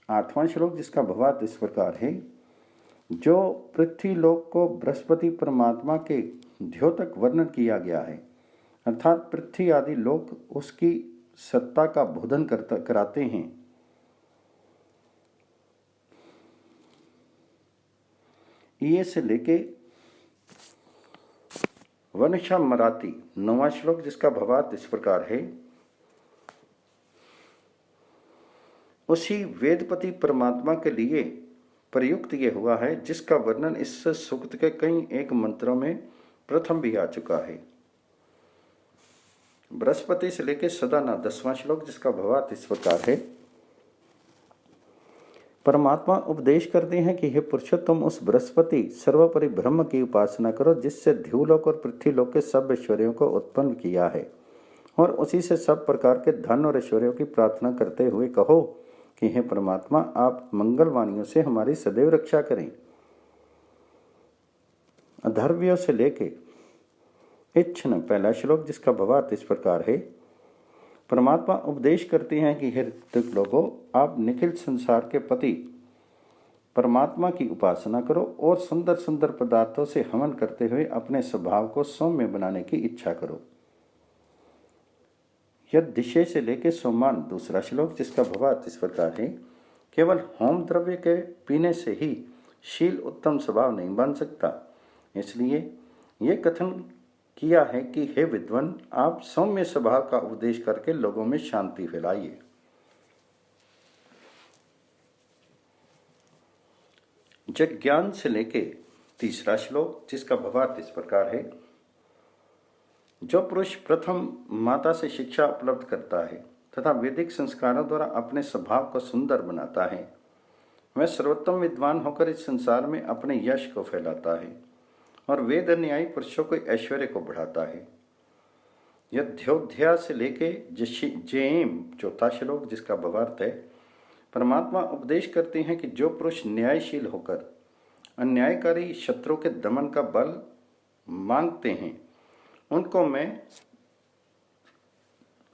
8वां श्लोक जिसका भावार्थ इस प्रकार है। जो पृथ्वी लोक को बृहस्पति परमात्मा के द्योतक वर्णन किया गया है, अर्थात पृथ्वी आदि लोक उसकी सत्ता का बोधन कराते हैं। ये से लेके वनशा मराती 9वां श्लोक जिसका भावार्थ इस प्रकार है। उसी वेदपति परमात्मा के लिए प्रयुक्त ये हुआ है जिसका वर्णन इस सूक्त के कई एक मंत्रों में प्रथम भी आ चुका है। बृहस्पति से लेकर सदाना 10वां श्लोक जिसका भावार्थ इस प्रकार है। परमात्मा उपदेश करते हैं कि हे पुरुषोत्तम, उस बृहस्पति सर्वोपरि ब्रह्म की उपासना करो जिससे ध्युलोक और पृथ्वीलोक के सब ऐश्वर्यों को उत्पन्न किया है, और उसी से सब प्रकार के धन और ऐश्वर्यों की प्रार्थना करते हुए कहो कि हे परमात्मा, आप मंगलवाणियों से हमारी सदैव रक्षा करें। अधर्व्यों से लेके इच्छन 1 श्लोक जिसका भावार्थ इस प्रकार है। परमात्मा उपदेश करते हैं कि हे ऋतिक लोगों, आप निखिल संसार के पति परमात्मा की उपासना करो और सुंदर सुंदर पदार्थों से हवन करते हुए अपने स्वभाव को सौम्य बनाने की इच्छा करो। यद दिशे से लेके सोमान 2 श्लोक जिसका भावार्थ इस प्रकार है। केवल होम द्रव्य के पीने से ही शील उत्तम स्वभाव नहीं बन सकता, इसलिए ये कथन किया है कि हे विद्वान, आप सौम्य स्वभाव का उपदेश करके लोगों में शांति फैलाइए। ज्ञान से लेके 3 श्लोक जिसका भावार्थ इस प्रकार है। जो पुरुष प्रथम माता से शिक्षा उपलब्ध करता है तथा वैदिक संस्कारों द्वारा अपने स्वभाव को सुंदर बनाता है, वह सर्वोत्तम विद्वान होकर इस संसार में अपने यश को फैलाता है और वेद न्यायी पुरुषों के ऐश्वर्य को बढ़ाता है। यध्योध्या से लेके जेम 4 श्लोक जिसका भावार्थ है। परमात्मा उपदेश करते हैं कि जो पुरुष न्यायशील होकर अन्यायकारी शत्रु के दमन का बल मांगते हैं, उनको मैं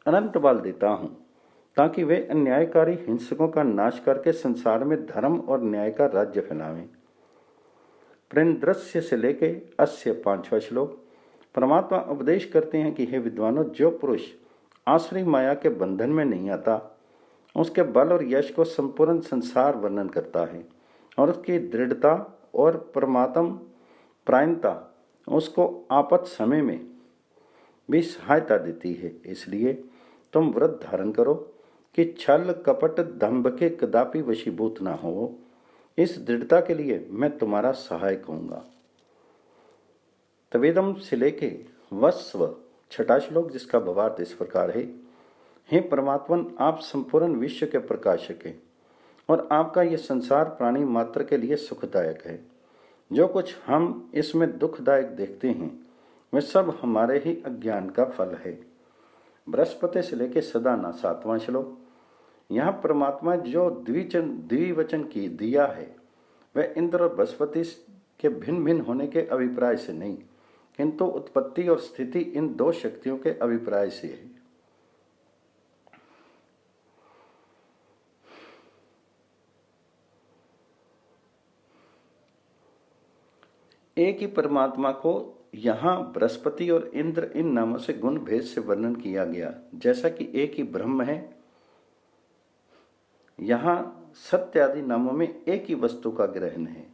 अनंत बल देता हूं, ताकि वे अन्यायकारी हिंसकों का नाश करके संसार में धर्म और न्याय का राज्य फैलावें। प्रेंद्रस्य से लेके अस्य 5वां श्लोक। परमात्मा उपदेश करते हैं कि हे विद्वानों, जो पुरुष आश्रय माया के बंधन में नहीं आता, उसके बल और यश को संपूर्ण संसार वर्णन करता है, और उसकी दृढ़ता और परमात्म प्रायणता उसको आपद समय में भी सहायता देती है। इसलिए तुम व्रत धारण करो कि छल कपट दंभ के कदापि वशीभूत ना हो। इस दृढ़ता के लिए मैं तुम्हारा सहायक होऊंगा। तवेदम से लेके वस्व 6 श्लोक जिसका भावार्थ इस प्रकार है। हे परमात्मन, आप संपूर्ण विश्व के प्रकाशक हैं और आपका यह संसार प्राणी मात्र के लिए सुखदायक है। जो कुछ हम इसमें दुखदायक देखते हैं, वह सब हमारे ही अज्ञान का फल है। बृहस्पति से लेके सदाना 7वां श्लोक। यहाँ परमात्मा जो द्विवचन की दिया है, वह इंद्र और बृहस्पति के भिन्न भिन्न होने के अभिप्राय से नहीं, किंतु उत्पत्ति और स्थिति इन 2 शक्तियों के अभिप्राय से है। एक ही परमात्मा को यहाँ बृहस्पति और इंद्र इन नामों से गुण भेद से वर्णन किया गया। जैसा कि एक ही ब्रह्म है, यहाँ सत्य आदि नामों में एक ही वस्तु का ग्रहण है,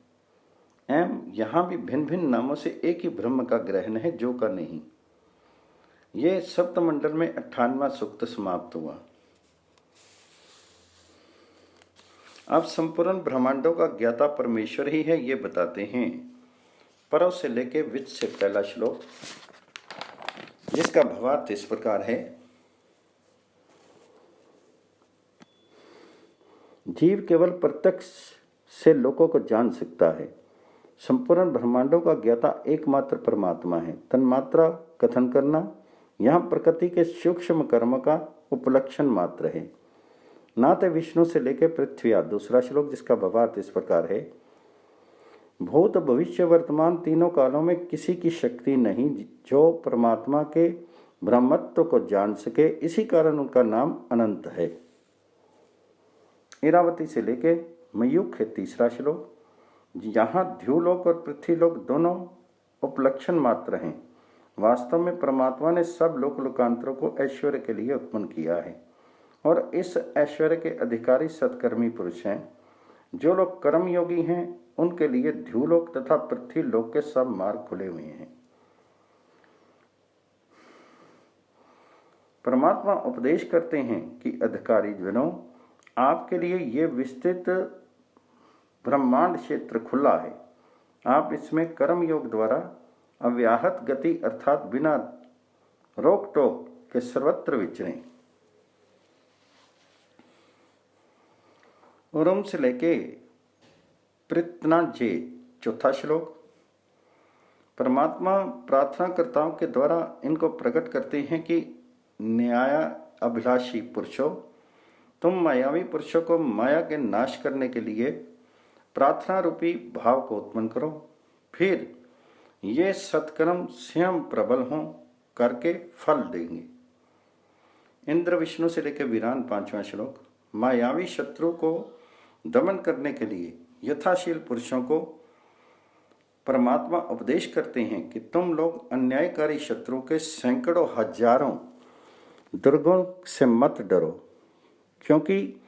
एवं यहाँ भी भिन्न भिन्न नामों से एक ही ब्रह्म का ग्रहण है, जो का नहीं। ये सप्तमंडल में 58वां सूक्त समाप्त हुआ। अब संपूर्ण ब्रह्मांडों का ज्ञाता परमेश्वर ही है, ये बताते हैं। परव से लेके विच से 1 श्लोक जिसका भावार्थ इस प्रकार है। जीव केवल प्रत्यक्ष से लोकों को जान सकता है। संपूर्ण ब्रह्मांडों का ज्ञाता एकमात्र परमात्मा है। तन्मात्रा कथन करना यहाँ प्रकृति के सूक्ष्म कर्म का उपलक्षण मात्र है। नाथ विष्णु से लेकर पृथ्वी आदि। दूसरा श्लोक जिसका भावार्थ इस प्रकार है, भूत भविष्य वर्तमान तीनों कालों में किसी की शक्ति नहीं जो परमात्मा के ब्रह्मत्व को जान सके, इसी कारण उनका नाम अनंत है। इरावती से लेके मयूख है तीसरा श्लोक, यहाँ ध्युलोक और पृथ्वीलोक दोनों उपलक्षण मात्र हैं। वास्तव में परमात्मा ने सब लोक लोकांतरों को ऐश्वर्य के लिए उत्पन्न किया है और इस ऐश्वर्य के अधिकारी सत्कर्मी पुरुष हैं। जो लोग कर्मयोगी हैं उनके लिए ध्युलोक तथा पृथ्वीलोक के सब मार्ग खुले हुए हैं। परमात्मा उपदेश करते हैं कि अधिकारी जनों, आपके लिए ये विस्तृत ब्रह्मांड क्षेत्र खुला है। आप इसमें कर्म योग द्वारा अव्याहत गति अर्थात बिना रोक टोक के सर्वत्र विचरें। उरुम से लेके पृतनाजे चौथा श्लोक, परमात्मा प्रार्थनाकर्ताओं के द्वारा इनको प्रकट करते हैं कि न्याय अभिलाषी पुरुषों, तुम मायावी पुरुषों को माया के नाश करने के लिए प्रार्थना रूपी भाव को उत्पन्न करो, फिर ये सत्कर्म स्वयं प्रबल हों करके फल देंगे। इंद्र विष्णु से लेकर वीरान पांचवा श्लोक, मायावी शत्रु को दमन करने के लिए यथाशील पुरुषों को परमात्मा उपदेश करते हैं कि तुम लोग अन्यायकारी शत्रु के सैकड़ों हजारों दुर्गों से मत डरो, क्योंकि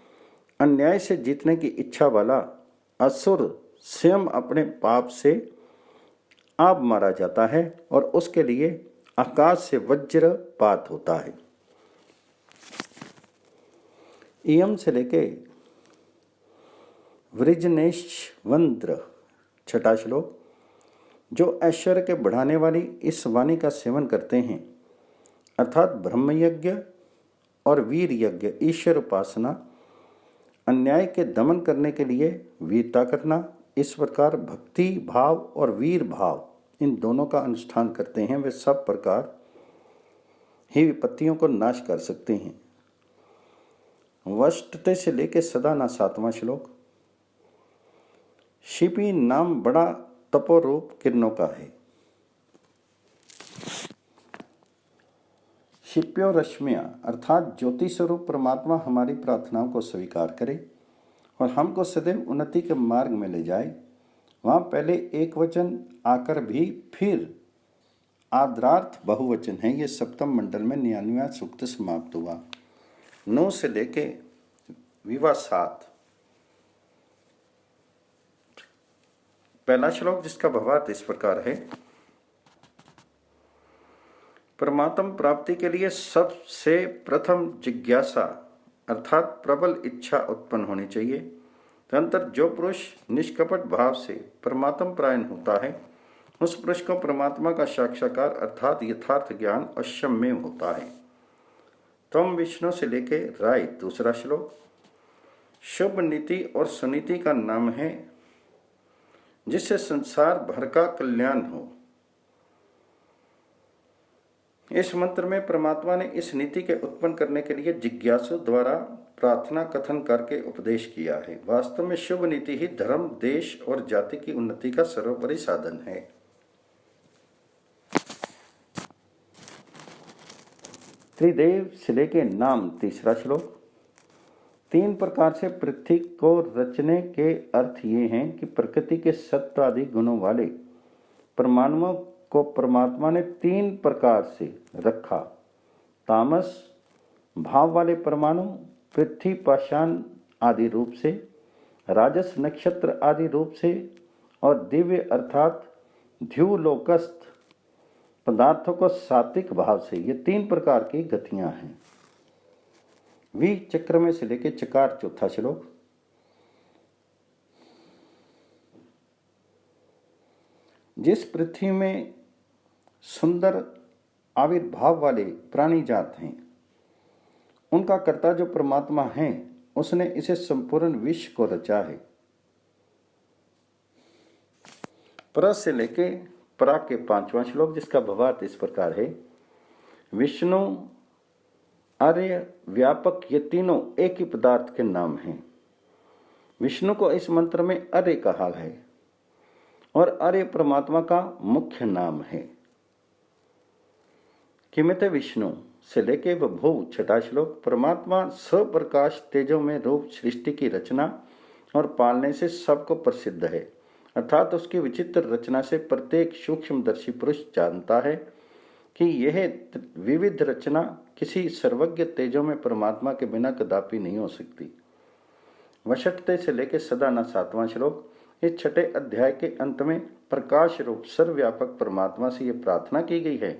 अन्याय से जीतने की इच्छा वाला असुर स्वयं अपने पाप से आप मारा जाता है और उसके लिए आकाश से वज्रपात होता है। इयम से लेके वृजनेश्वंद्र छठा श्लोक, जो ऐश्वर्य के बढ़ाने वाली इस वाणी का सेवन करते हैं अर्थात ब्रह्मयज्ञ और वीर यज्ञ, ईश्वर उपासना, अन्याय के दमन करने के लिए वीरता करना, इस प्रकार भक्ति भाव और वीर भाव इन दोनों का अनुष्ठान करते हैं, वे सब प्रकार ही विपत्तियों को नाश कर सकते हैं। वष्टते से लेकर सदाना सातवां श्लोक, शिपी नाम बड़ा तपोरूप किरणों का है। शिप्यो रश्मिया अर्थात ज्योति स्वरूप परमात्मा हमारी प्रार्थनाओं को स्वीकार करे और हमको सदैव उन्नति के मार्ग में ले जाए। वहाँ पहले एक वचन आकर भी फिर आद्रार्थ बहुवचन है। ये सप्तम मंडल में 99वां सूक्त समाप्त हुआ। 9 से लेके विवाह 7। पहला श्लोक जिसका भावार्थ इस प्रकार है, परमात्म प्राप्ति के लिए सबसे प्रथम जिज्ञासा अर्थात प्रबल इच्छा उत्पन्न होनी चाहिए। तदनंतर जो पुरुष निष्कपट भाव से परमात्म प्रायण होता है उस पुरुष को परमात्मा का साक्षात्कार अर्थात यथार्थ ज्ञान अवश्यमेव होता है। तम विष्णु से लेके राय दूसरा श्लोक, शुभ नीति और सुनीति का नाम है जिससे संसार भर का कल्याण हो। इस मंत्र में परमात्मा ने इस नीति के उत्पन्न करने के लिए जिज्ञासु द्वारा प्रार्थना कथन करके उपदेश किया है। वास्तव में शुभ नीति ही धर्म, देश और जाति की उन्नति का सर्वोपरि साधन है। त्रिदेव शिले के नाम तीसरा श्लोक, 3 प्रकार से पृथ्वी को रचने के अर्थ ये हैं कि प्रकृति के सत्व आदि गुणों वाले परमाणुओं को परमात्मा ने 3 प्रकार से रखा। तामस भाव वाले परमाणु पृथ्वी पाषाण आदि रूप से, राजस नक्षत्र आदि रूप से और दिव्य अर्थात ध्युलोकस्थ पदार्थों को सात्विक भाव से, ये 3 प्रकार की गतियां हैं। वी चक्र में से लेके चकार चौथा श्लोक, जिस पृथ्वी में सुंदर आविर्भाव वाले प्राणी जात हैं उनका कर्ता जो परमात्मा हैं उसने इसे संपूर्ण विश्व को रचा है। पर से लेके परा के 5वां श्लोक, जिसका भावार्थ इस प्रकार है। विष्णु, आर्य, व्यापक, ये तीनों एक ही पदार्थ के नाम हैं। विष्णु को इस मंत्र में आर्य कहा है और आर्य परमात्मा का मुख्य नाम है। किमित विष्णु से लेके बभूव 6वां श्लोक, परमात्मा स्वप्रकाश तेजों में रूप सृष्टि की रचना और पालने से सबको प्रसिद्ध है, अर्थात उसकी विचित्र रचना से प्रत्येक सूक्ष्मदर्शी पुरुष जानता है कि यह विविध रचना किसी सर्वज्ञ तेजों में परमात्मा के बिना कदापि नहीं हो सकती। वशटते से लेकर सदाना 7वां श्लोक, इस 6ठे अध्याय के अंत में प्रकाश रूप सर्वव्यापक परमात्मा से यह प्रार्थना की गई है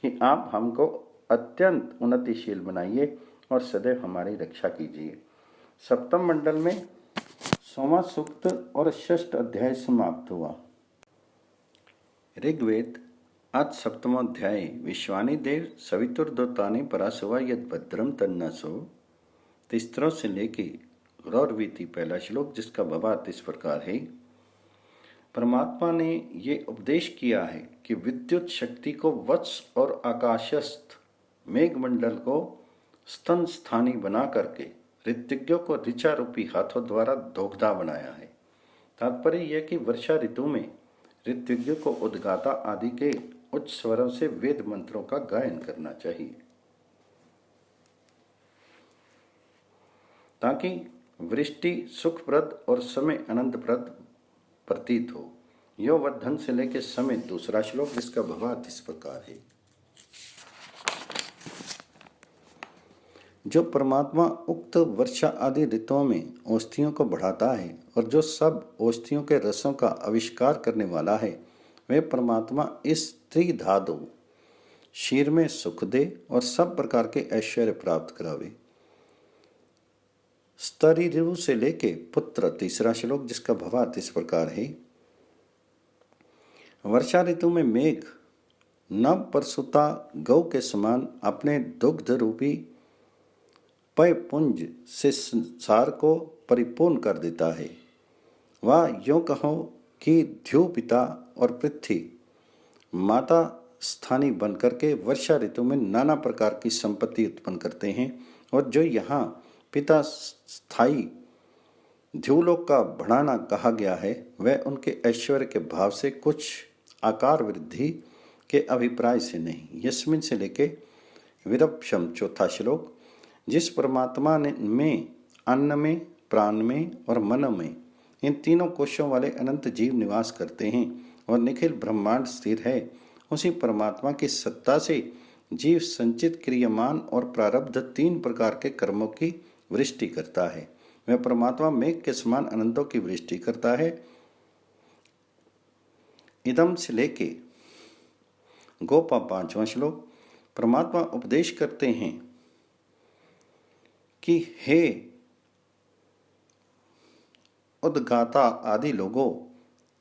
कि आप हमको अत्यंत उन्नतिशील बनाइए और सदैव हमारी रक्षा कीजिए। सप्तम मंडल में 6वां सूक्त और 6ठ अध्याय समाप्त हुआ। ऋग्वेद आज 7वां अध्याय, विश्वानि देव सवितुर्दोतानि परासुवा यद भद्रम तन्नसो, तीसरों से लेके गौरवीति 1 श्लोक, जिसका भावार्थ इस प्रकार है। परमात्मा ने ये उपदेश किया है कि विद्युत शक्ति को वत्स और आकाशस्थ मेघमंडल को स्तन स्थानी बना करके ऋतिज्ञों को ऋचा रूपी हाथों द्वारा दोगधा बनाया है। तात्पर्य यह कि वर्षा ऋतु में ऋतिज्ञों को उद्गाता आदि के उच्च स्वरों से वेद मंत्रों का गायन करना चाहिए, ताकि वृष्टि सुखप्रद और समय आनंदप्रद प्रतीत हो। यो वर्धन से लेकर समय 2 श्लोक, जिसका भावार्थ इस प्रकार है। जो परमात्मा उक्त वर्षा आदि ऋतुओं में औषधियों को बढ़ाता है और जो सब औषधियों के रसों का आविष्कार करने वाला है, वह परमात्मा इस त्रिधातु शीर में सुख दे और सब प्रकार के ऐश्वर्य प्राप्त करावे। स्तरी ऋतु से लेके पुत्र 3 श्लोक, जिसका भावार्थ इस प्रकार है। वर्षा ऋतु में मेघ नव परसुता गौ के समान अपने दुग्ध रूपी पय पुंज से संसार को परिपूर्ण कर देता है। वह यूं कहो कि ध्रुव पिता और पृथ्वी माता स्थानी बनकर के वर्षा ऋतु में नाना प्रकार की संपत्ति उत्पन्न करते हैं, और जो यहाँ पिता स्थायी ध्रुवलोक का बढ़ाना कहा गया है, वह उनके ऐश्वर्य के भाव से कुछ आकार वृद्धि के अभिप्राय से नहीं। यस्मिन से लेके विरपशम 4 श्लोक, जिस परमात्मा ने में अन्न में, प्राण में और मन में, इन तीनों कोशों वाले अनंत जीव निवास करते हैं और निखिल ब्रह्मांड स्थिर है, उसी परमात्मा की सत्ता से जीव संचित, क्रियमान और प्रारब्ध 3 प्रकार के कर्मों की वृष्टि करता है। वह परमात्मा मेघ के समान आनंदों की वृष्टि करता है। इदम से लेके गोपा 5वां श्लोक, परमात्मा उपदेश करते हैं कि हे उद्गाता आदि लोगों,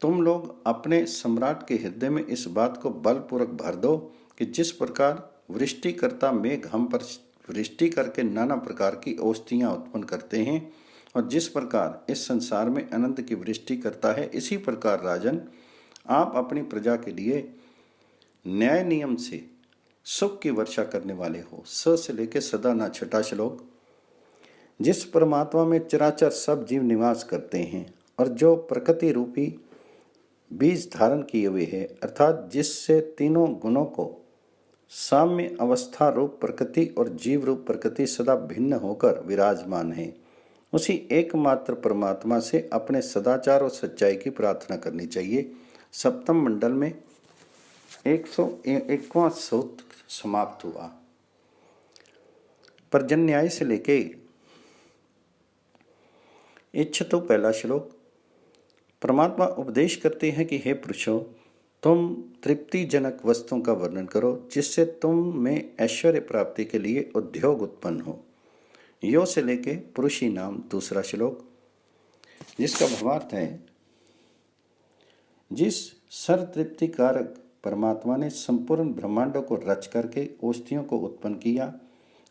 तुम लोग अपने सम्राट के हृदय में इस बात को बलपूर्वक भर दो कि जिस प्रकार वृष्टि करता मेघ हम पर वृष्टि करके नाना प्रकार की औषधियाँ उत्पन्न करते हैं, और जिस प्रकार इस संसार में आनंद की वृष्टि करता है, इसी प्रकार राजन आप अपनी प्रजा के लिए न्याय नियम से सुख की वर्षा करने वाले हो। स से लेके सदाना 6 श्लोक, जिस परमात्मा में चराचर सब जीव निवास करते हैं और जो प्रकृति रूपी बीज धारण किए हुए है, अर्थात जिससे तीनों गुणों को साम्य अवस्था रूप प्रकृति और जीव रूप प्रकृति सदा भिन्न होकर विराजमान है, उसी एकमात्र परमात्मा से अपने सदाचार और सच्चाई की प्रार्थना करनी चाहिए। सप्तम मंडल में 101वां सूत्र समाप्त हुआ। पर्जन्याय से लेके इच्छतो 1 श्लोक, परमात्मा उपदेश करते हैं कि हे पुरुषों, तुम तृप्तिजनक वस्तुओं का वर्णन करो जिससे तुम में ऐश्वर्य प्राप्ति के लिए उद्योग उत्पन्न हो। यो से लेके पुरुषी नाम 2 श्लोक, जिसका भावार्थ है, जिस सर्वतृप्ति कारक परमात्मा ने संपूर्ण ब्रह्मांडों को रच करके औषधियों को उत्पन्न किया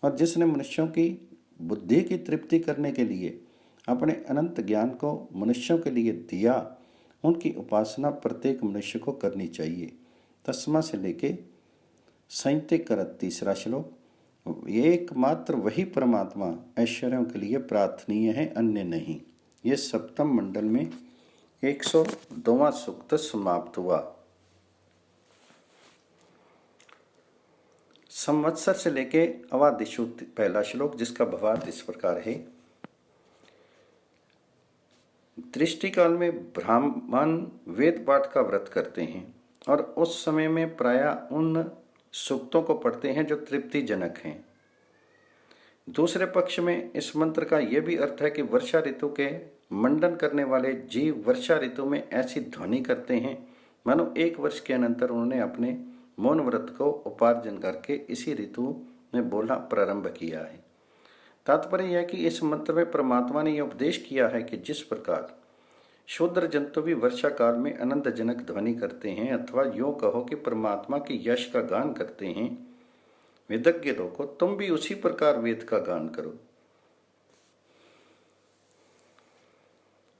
और जिसने मनुष्यों की बुद्धि की तृप्ति करने के लिए अपने अनंत ज्ञान को मनुष्यों के लिए दिया, उनकी उपासना प्रत्येक मनुष्य को करनी चाहिए। तस्मा से लेके संहित करत 3रा श्लोक। एकमात्र वही परमात्मा ऐश्वर्यों के लिए प्रार्थनीय है, अन्य नहीं। ये सप्तम मंडल में 102वां सूक्त समाप्त हुआ। संवत्सर से लेके अवादिशु पहला श्लोक, जिसका भावार्थ इस प्रकार है। दृष्टिकाल में ब्राह्मण वेद पाठ का व्रत करते हैं और उस समय में प्रायः उन सूक्तों को पढ़ते हैं जो तृप्तिजनक हैं। दूसरे पक्ष में इस मंत्र का यह भी अर्थ है कि वर्षा ऋतु के मंडन करने वाले जीव वर्षा ऋतु में ऐसी ध्वनि करते हैं मानो 1 वर्ष के अनंतर उन्होंने अपने मौन व्रत को उपार्जन करके इसी ऋतु में बोलना प्रारंभ किया है। तात्पर्य यह कि इस मंत्र में परमात्मा ने यह उपदेश किया है कि जिस प्रकार शूद्र जंतु भी वर्षा काल में आनंदजनक ध्वनि करते हैं, अथवा यूं कहो कि परमात्मा के यश का गान करते हैं, वेदज्ञ लोगों, तुम भी उसी प्रकार वेद का गान करो।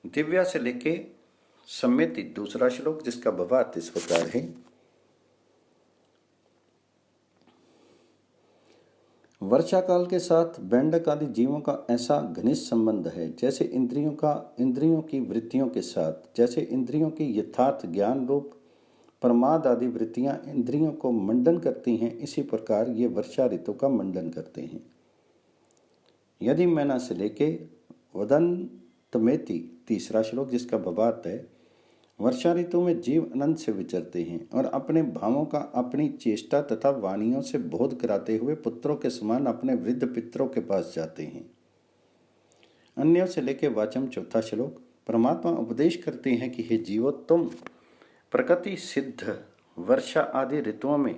दिव्या से लेके सम्मिति 2रा श्लोक, जिसका भावार्थ इस प्रकार है। वर्षा काल के साथ बैंडक आदि जीवों का ऐसा घनिष्ठ संबंध है जैसे इंद्रियों की वृत्तियों के साथ। जैसे इंद्रियों की यथार्थ ज्ञान रूप प्रमाद आदि वृत्तियां इंद्रियों को मंडन करती हैं, इसी प्रकार ये वर्षा ऋतु का मंडन करते हैं। यदि मैना से लेके वदंतमेति 3रा श्लोक, जिसका भावार्थ है। वर्षा ऋतु में जीव अनंत से विचरते हैं और अपने भावों का अपनी चेष्टा तथा वाणियों से बोध कराते हुए पुत्रों के समान अपने वृद्ध पितरों के पास जाते हैं। अन्यों से लेके वाचम 4था श्लोक। परमात्मा उपदेश करते हैं कि हे जीवो, तुम प्रकृति सिद्ध वर्षा आदि ऋतुओं में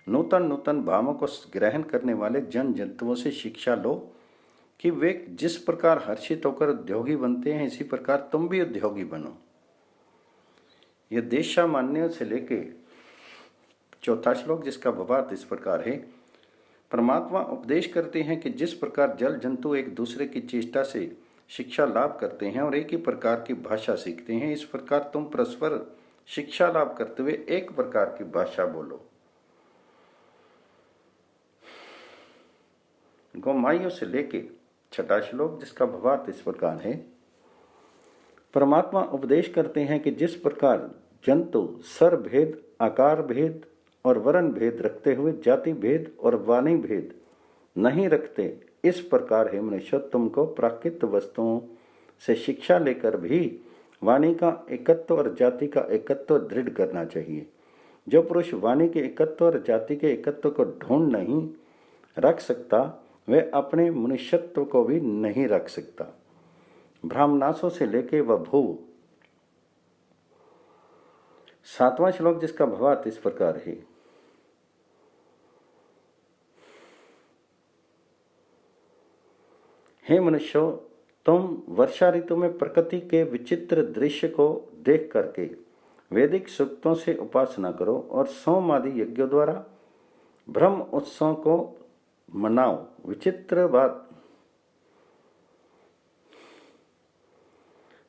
नूतन नूतन भावों को ग्रहण करने वाले जन जंतुओं से शिक्षा लो कि वे जिस प्रकार हर्षित होकर उद्योगी बनते हैं, इसी प्रकार तुम भी उद्योगी बनो। यह देशामान्य से लेके 4था श्लोक, जिसका भावार्थ इस प्रकार है। परमात्मा उपदेश करते हैं कि जिस प्रकार जल जंतु एक दूसरे की चेष्टा से शिक्षा लाभ करते हैं और एक ही प्रकार की भाषा सीखते हैं, इस प्रकार तुम परस्पर शिक्षा लाभ करते हुए एक प्रकार की भाषा बोलो। गोमाइयों से लेके 6ठा श्लोक, जिसका भावार्थ इस प्रकार है। परमात्मा उपदेश करते हैं कि जिस प्रकार जंतु स्वर भेद, आकार भेद और वर्ण भेद रखते हुए जाति भेद और वाणी भेद नहीं रखते, इस प्रकार हे मनुष्य, तुमको प्राकृत वस्तुओं से शिक्षा लेकर भी वाणी का एकत्व और जाति का एकत्व दृढ़ करना चाहिए। जो पुरुष वाणी के एकत्व और जाति के एकत्व को ढूंढ नहीं रख सकता, वह अपने मनुष्यत्व को भी नहीं रख सकता। ब्राह्मणासों से लेके वह भू 7वां श्लोक, जिसका भावार्थ इस प्रकार है। हे मनुष्यों, तुम वर्षा ऋतु में प्रकृति के विचित्र दृश्य को देख करके वैदिक सूक्तों से उपासना करो और सोम आदि यज्ञों द्वारा ब्रह्म उत्सव को मनाओ। विचित्र बात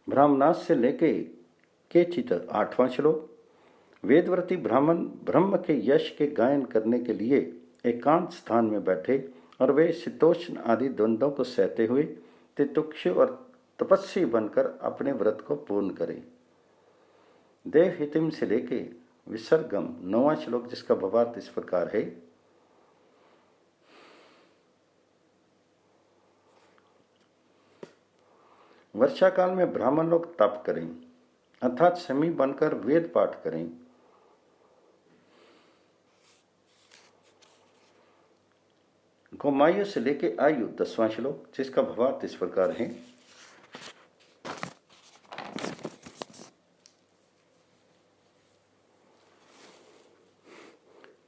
ब्राह्मणास से लेके केचित 8वां श्लोक। वेदव्रती ब्राह्मण ब्रह्म के यश के गायन करने के लिए एकांत स्थान में बैठे और वे शीतोष्ण आदि द्वंद्वों को सहते हुए तितिक्षु और तपस्वी बनकर अपने व्रत को पूर्ण करें। देवहितिम से लेके विसर्गम 9वां श्लोक, जिसका भावार्थ इस प्रकार है। वर्षा काल में ब्राह्मण लोग तप करें अर्थात समी बनकर वेद पाठ करें। गोमायु से लेके आयु 10वां श्लोक, जिसका भावार्थ इस प्रकार है।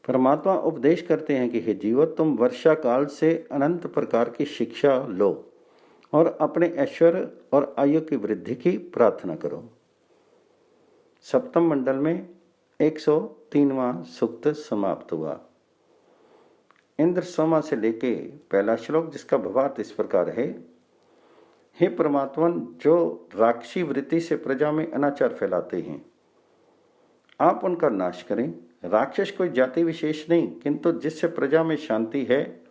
परमात्मा उपदेश करते हैं कि हे जीवो, तुम वर्षा काल से अनंत प्रकार की शिक्षा लो और अपने ऐश्वर्य और आयु की वृद्धि की प्रार्थना करो। सप्तम मंडल में 103वां सूक्त समाप्त हुआ। इंद्र सोमा से लेके पहला श्लोक, जिसका भावार्थ इस प्रकार है। हे परमात्मन, जो राक्षसी वृत्ति से प्रजा में अनाचार फैलाते हैं, आप उनका नाश करें। राक्षस कोई जाति विशेष नहीं, किंतु जिससे प्रजा में शांति है,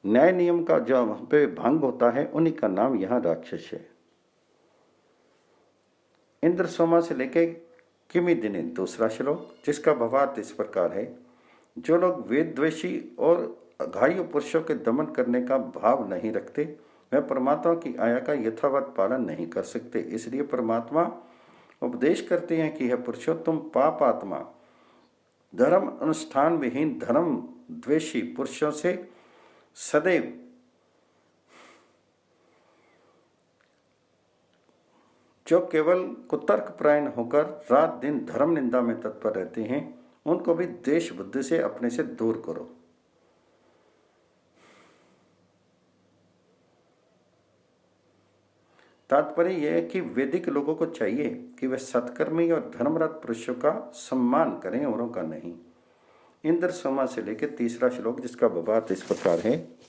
न्याय नियम का जो वहां पे भंग होता है, उन्हीं का नाम यहां राक्षस है। इंद्र सोमा से लेके किमी दिने दूसरा श्लोक, जिसका भावार्थ इस प्रकार है। जो लोग वेद द्वेषी और अघायु पुरुषों के दमन करने का भाव नहीं रखते, वह परमात्मा की आज्ञा का यथावत पालन नहीं कर सकते। इसलिए परमात्मा उपदेश करते हैं कि यह पुरुषों, तुम पाप आत्मा, धर्म अनुष्ठान विहीन, धर्म द्वेषी पुरुषों से सदैव जो केवल कुतर्क परायण होकर रात दिन धर्म निंदा में तत्पर रहते हैं, उनको भी द्वेष बुद्धि से अपने से दूर करो। तात्पर्य यह है कि वैदिक लोगों को चाहिए कि वे सत्कर्मी और धर्मरत पुरुषों का सम्मान करें, औरों का नहीं। इंद्र सोमा से लेकर तीसरा श्लोक, जिसका भावार्थ इस प्रकार है।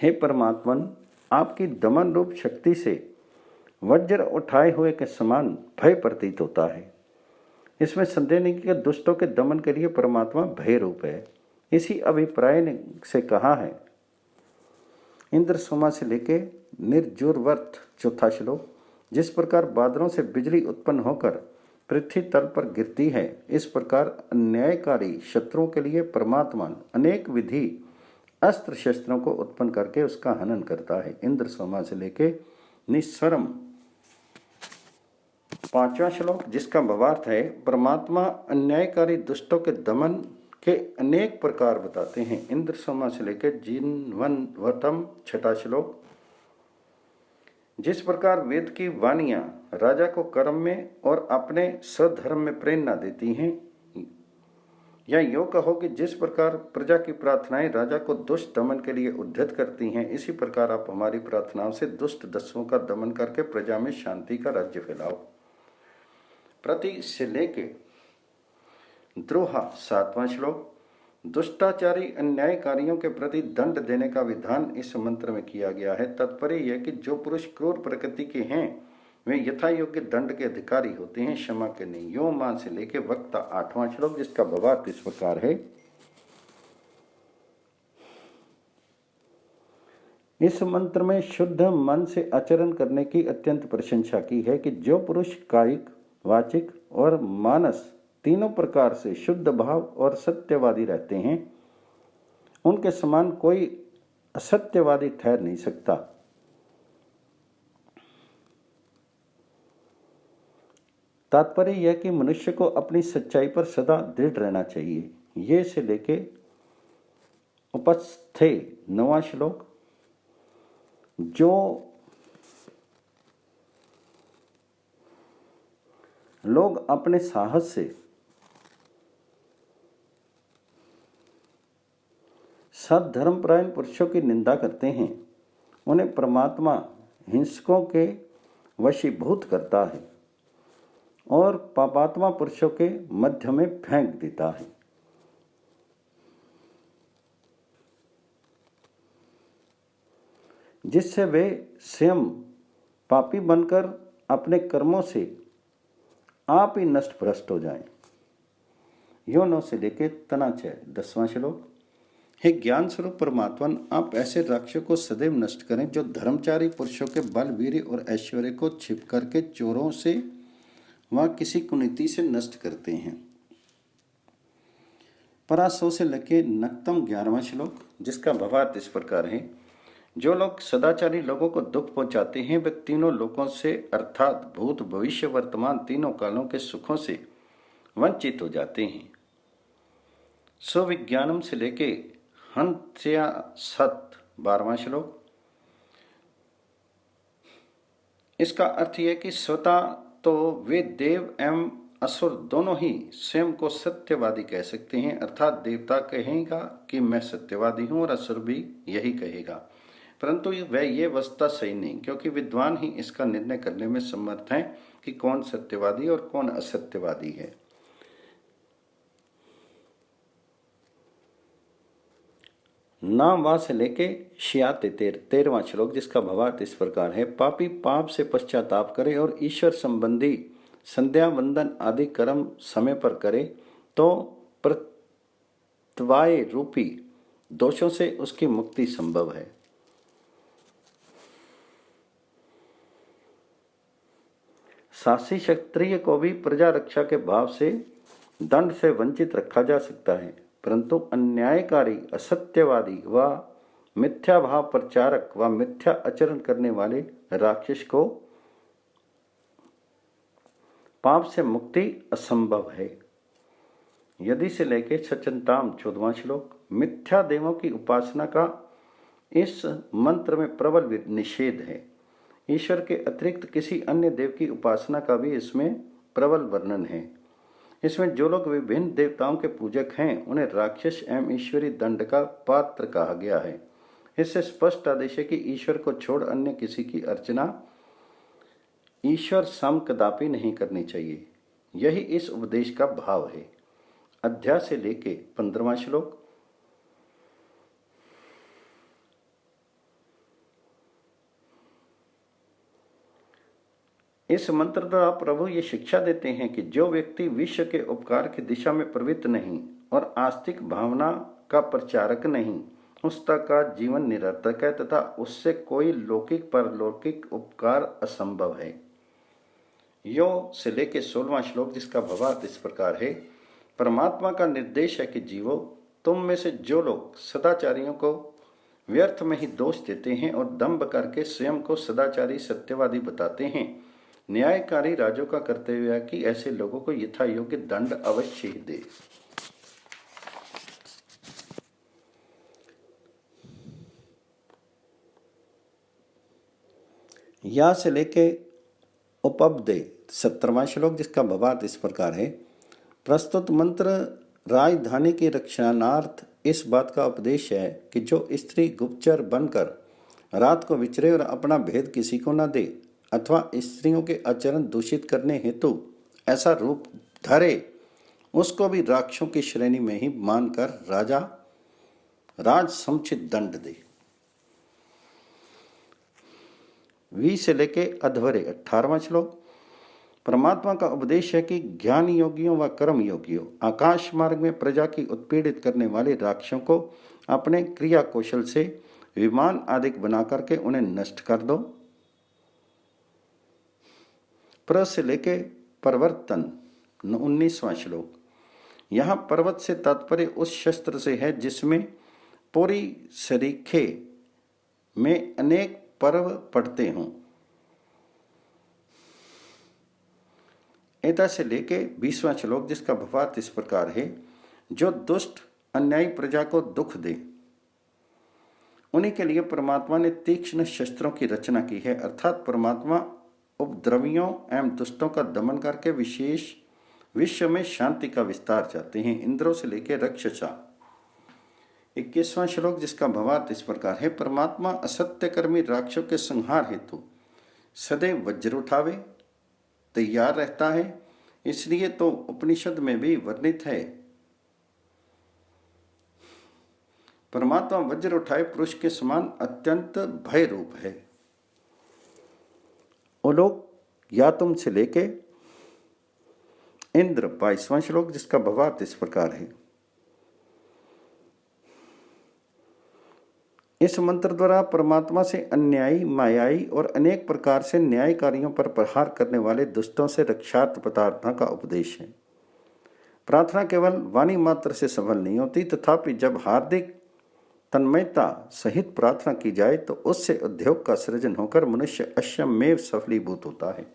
हे परमात्मन, आपकी दमन रूप शक्ति से वज्र उठाए हुए के समान भय प्रतीत होता है। इसमें संदेह नहीं कि दुष्टों के दमन के लिए परमात्मा भय रूप है। इसी अभिप्राय से कहा है। इंद्र सोमा से लेके निर्जुरवर्त चौथा श्लोक, जिस प्रकार बादलों से बिजली उत्पन्न होकर पृथ्वी तल पर गिरती है, इस प्रकार अन्यायकारी शत्रुओं के लिए परमात्मा अनेक विधि अस्त्र शस्त्रों को उत्पन्न करके उसका हनन करता है। इंद्र सोमा से लेके निस्वरम पांचवा श्लोक, जिसका भावार्थ है। परमात्मा अन्यायकारी दुष्टों के दमन के अनेक प्रकार बताते हैं। इंद्र सोमा से लेकर जिनवनवतम छठा श्लोक, जिस प्रकार वेद की वाणियां राजा को कर्म में और अपने स्वधर्म में प्रेरणा देती हैं, या यूँ कहो कि जिस प्रकार प्रजा की प्रार्थनाएं राजा को दुष्ट दमन के लिए उद्धत करती हैं, इसी प्रकार आप हमारी प्रार्थनाओं से दुष्ट दस्युओं का दमन करके प्रजा में शांति का राज्य फैलाओ। प्रति से लेके द्रोहा सातवां श्लोक, दुष्टाचारी अन्यायकारियों के प्रति दंड देने का विधान इस मंत्र में किया गया है। तात्पर्य यह कि जो पुरुष क्रूर प्रकृति के हैं, वे यथा योग्य दंड के अधिकारी होते हैं, क्षमा के नहीं। यो मान से लेके वक्ता आठवां श्लोक, जिसका भावार्थ इस प्रकार है। इस मंत्र में शुद्ध मन से आचरण करने की अत्यंत प्रशंसा की है कि जो पुरुष कायिक, वाचिक और मानस तीनों प्रकार से शुद्ध भाव और सत्यवादी रहते हैं, उनके समान कोई असत्यवादी ठहर नहीं सकता। तात्पर्य यह कि मनुष्य को अपनी सच्चाई पर सदा दृढ़ रहना चाहिए। ये से लेके उपस्थे नवां श्लोक, जो लोग अपने साहस से सद्धर्मपरायण पुरुषों की निंदा करते हैं, उन्हें परमात्मा हिंसकों के वशीभूत करता है और पापात्मा पुरुषों के मध्य में फेंक देता है। जिससे वे स्वयं पापी बनकर अपने कर्मों से आप ही नष्ट भ्रष्ट हो जाएं। योनो से लेके तनाचय 10वां श्लोक, हे ज्ञान स्वरूप परमात्मन, आप ऐसे राक्षसों को सदैव नष्ट करें जो धर्मचारी पुरुषों के बल, वीर्य और ऐश्वर्य को छिप करके चोरों से व किसी कुनीति से नष्ट करते हैं। परासो से लेके नक्तम 11वां श्लोक, जिसका भावार्थ इस प्रकार है। जो लोग सदाचारी लोगों को दुख पहुंचाते हैं, वे तीनों लोकों से अर्थात भूत, भविष्य, वर्तमान तीनों कालों के सुखों से वंचित हो जाते हैं। सुविज्ञानम से लेके हंत्या सत 12वां श्लोक, इसका अर्थ यह कि स्वतः तो वे देव एवं असुर दोनों ही स्वयं को सत्यवादी कह सकते हैं, अर्थात देवता कहेगा कि मैं सत्यवादी हूं और असुर भी यही कहेगा, परंतु वह ये वस्तुतः सही नहीं, क्योंकि विद्वान ही इसका निर्णय करने में समर्थ हैं कि कौन सत्यवादी और कौन असत्यवादी है। नाम वा से लेके शियाते 13वां श्लोक, जिसका भावार्थ इस प्रकार है। पापी पाप से पश्चाताप करे और ईश्वर संबंधी संध्या वंदन आदि कर्म समय पर करे तो प्रत्यवाय रूपी दोषों से उसकी मुक्ति संभव है। शासी क्षत्रिय को भी प्रजा रक्षा के भाव से दंड से वंचित रखा जा सकता है, परंतु अन्यायकारी, असत्यवादी व मिथ्या भाव प्रचारक व मिथ्या आचरण करने वाले राक्षस को पाप से मुक्ति असंभव है। यदि से लेके सचंताम 14वां श्लोक, मिथ्या देवों की उपासना का इस मंत्र में प्रबल निषेध है। ईश्वर के अतिरिक्त किसी अन्य देव की उपासना का भी इसमें प्रबल वर्णन है। इसमें जो लोग विभिन्न देवताओं के पूजक हैं उन्हें राक्षस एवं ईश्वरी दंड का पात्र कहा गया है। इससे स्पष्ट आदेश है कि ईश्वर को छोड़ अन्य किसी की अर्चना ईश्वर सम कदापि नहीं करनी चाहिए। यही इस उपदेश का भाव है। अध्याय से लेके 15वां श्लोक। इस मंत्र द्वारा प्रभु ये शिक्षा देते हैं कि जो व्यक्ति विश्व के उपकार की दिशा में प्रवृत्त नहीं और आस्तिक भावना का प्रचारक नहीं, उसका का जीवन निरर्थक है तथा उससे कोई लौकिक परलौकिक उपकार असंभव है। यो से लेके 16वां श्लोक, जिसका भावार्थ इस प्रकार है। परमात्मा का निर्देश है कि जीवो, तुम में से जो लोग सदाचारियों को व्यर्थ में ही दोष देते हैं और दंभ करके स्वयं को सदाचारी सत्यवादी बताते हैं, न्यायकारी राजों का कर्तव्य है कि ऐसे लोगों को यथा योग्य दंड अवश्य ही दे। या से लेके उपब्दे 17वां श्लोक, जिसका भावार्थ इस प्रकार है। प्रस्तुत मंत्र राजधानी की रक्षणार्थ इस बात का उपदेश है कि जो स्त्री गुप्तचर बनकर रात को विचरे और अपना भेद किसी को न दे अथवा स्त्रियों के आचरण दूषित करने हेतु ऐसा रूप धरे, उसको भी राक्षसों की श्रेणी में ही मानकर राजा राज समुचित दंड दे। वी से लेके अध्वरे 18वां श्लोक। परमात्मा का उपदेश है कि ज्ञान योगियों व कर्म योगियों, आकाश मार्ग में प्रजा की उत्पीड़ित करने वाले राक्षसों को अपने क्रिया कौशल से विमान आदि बना करके उन्हें नष्ट कर दो। प्र से लेके परिवर्तन 19वां श्लोक। यहाँ पर्वत से तात्पर्य उस शस्त्र से है जिसमें पूरी सरीखे में अनेक पर्व पड़ते हों। एता से लेके 20वां श्लोक, जिसका भावार्थ इस प्रकार है। जो दुष्ट अन्यायी प्रजा को दुख दे, उन्हीं के लिए परमात्मा ने तीक्ष्ण शस्त्रों की रचना की है, अर्थात परमात्मा उपद्रवियों एवं दुष्टों का दमन करके विशेष विश्व में शांति का विस्तार चाहते हैं। इंद्रों से लेकर रक्षसा। 21वां श्लोक, जिसका भावार्थ इस प्रकार है। परमात्मा असत्यकर्मी राक्षसों के संहार हेतु सदैव वज्र उठावे तैयार रहता है, इसलिए तो उपनिषद में भी वर्णित है, परमात्मा वज्र उठाए पुरुष के समान अत्यंत भय रूप है। उलोक या तुम से लेके इंद्र 22वां श्लोक, जिसका भावार्थ इस प्रकार है। इस मंत्र द्वारा परमात्मा से अन्यायी, मायाई और अनेक प्रकार से न्यायकारियों पर प्रहार करने वाले दुष्टों से रक्षार्थ प्रार्थना का उपदेश है। प्रार्थना केवल वाणी मात्र से सफल नहीं होती, तथापि जब हार्दिक तन्मयता सहित प्रार्थना की जाए तो उससे उद्योग का सृजन होकर मनुष्य अश्वमेव सफलीभूत होता है।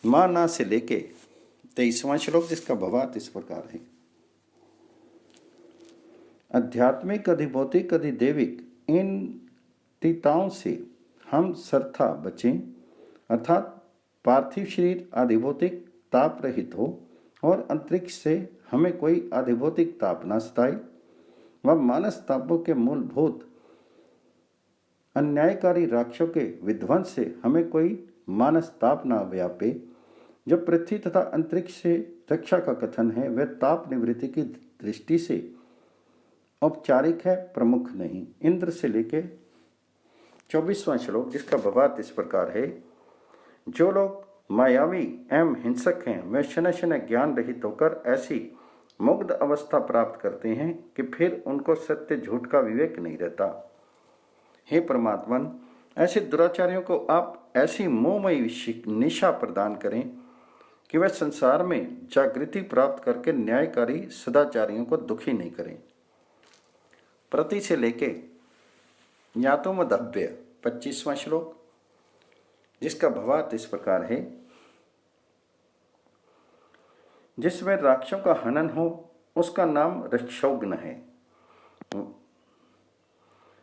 माना से लेके 23वां श्लोक, जिसका भावार्थ इस प्रकार है। आध्यात्मिक अधिभौतिक अधिदेविक इन तीताओं से हम सर्था बचें, अर्थात पार्थिव शरीर आधिभौतिक ताप रहित हो और अंतरिक्ष से हमें कोई आधिभौतिक ताप न सताए व मानस तापों के मूलभूत अन्यायकारी राक्षसों के विध्वंस से हमें कोई मानस ताप न व्यापे। जो पृथ्वी तथा अंतरिक्ष से रक्षा का कथन है वह ताप निवृत्ति की दृष्टि से औपचारिक है, प्रमुख नहीं। इंद्र से लेके 24वां श्लोक, जिसका भावार्थ इस प्रकार है। जो लोग मायावी एवं हिंसक हैं वे क्षण क्षण ज्ञान रहित होकर ऐसी मुग्ध अवस्था प्राप्त करते हैं कि फिर उनको सत्य झूठ का विवेक नहीं रहता। हे परमात्मन, ऐसे दुराचारियों को आप ऐसी मोहमयी निशा प्रदान करें कि वह संसार में जागृति प्राप्त करके न्यायकारी सदाचारियों को दुखी नहीं करें। प्रति से लेके ज्ञातोमदभ्य 25वां श्लोक, जिसका भावार्थ इस प्रकार है। जिसमें राक्षसों का हनन हो उसका नाम रक्षोघ्न है।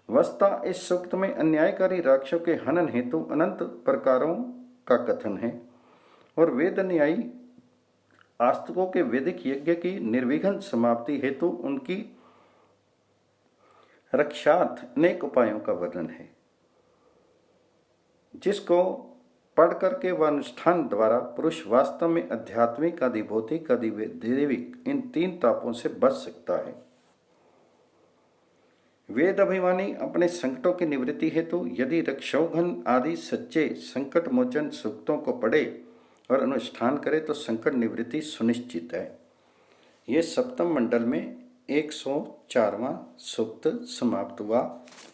वस्तुतः इस सूक्त में अन्यायकारी राक्षसों के हनन हेतु अनंत प्रकारों का कथन है और वेद न्यायी आस्तिकों के वैदिक यज्ञ की निर्विघ्न समाप्ति हेतु उनकी रक्षार्थ अनेक उपायों का वर्णन है, जिसको पढ़ करके व अनुष्ठान द्वारा पुरुष वास्तव में आध्यात्मिक आदि भौतिक आदि दैविक इन तीन तापों से बच सकता है। वेद अभिमानी अपने संकटों की निवृत्ति हेतु यदि रक्षोघ्न आदि सच्चे संकट मोचन सूक्तों को पढ़े और अनुष्ठान करे तो संकट निवृत्ति सुनिश्चित है। ये सप्तम मंडल में 104वां सूक्त समाप्त हुआ।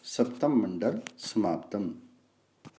सप्तम मंडल समाप्तम।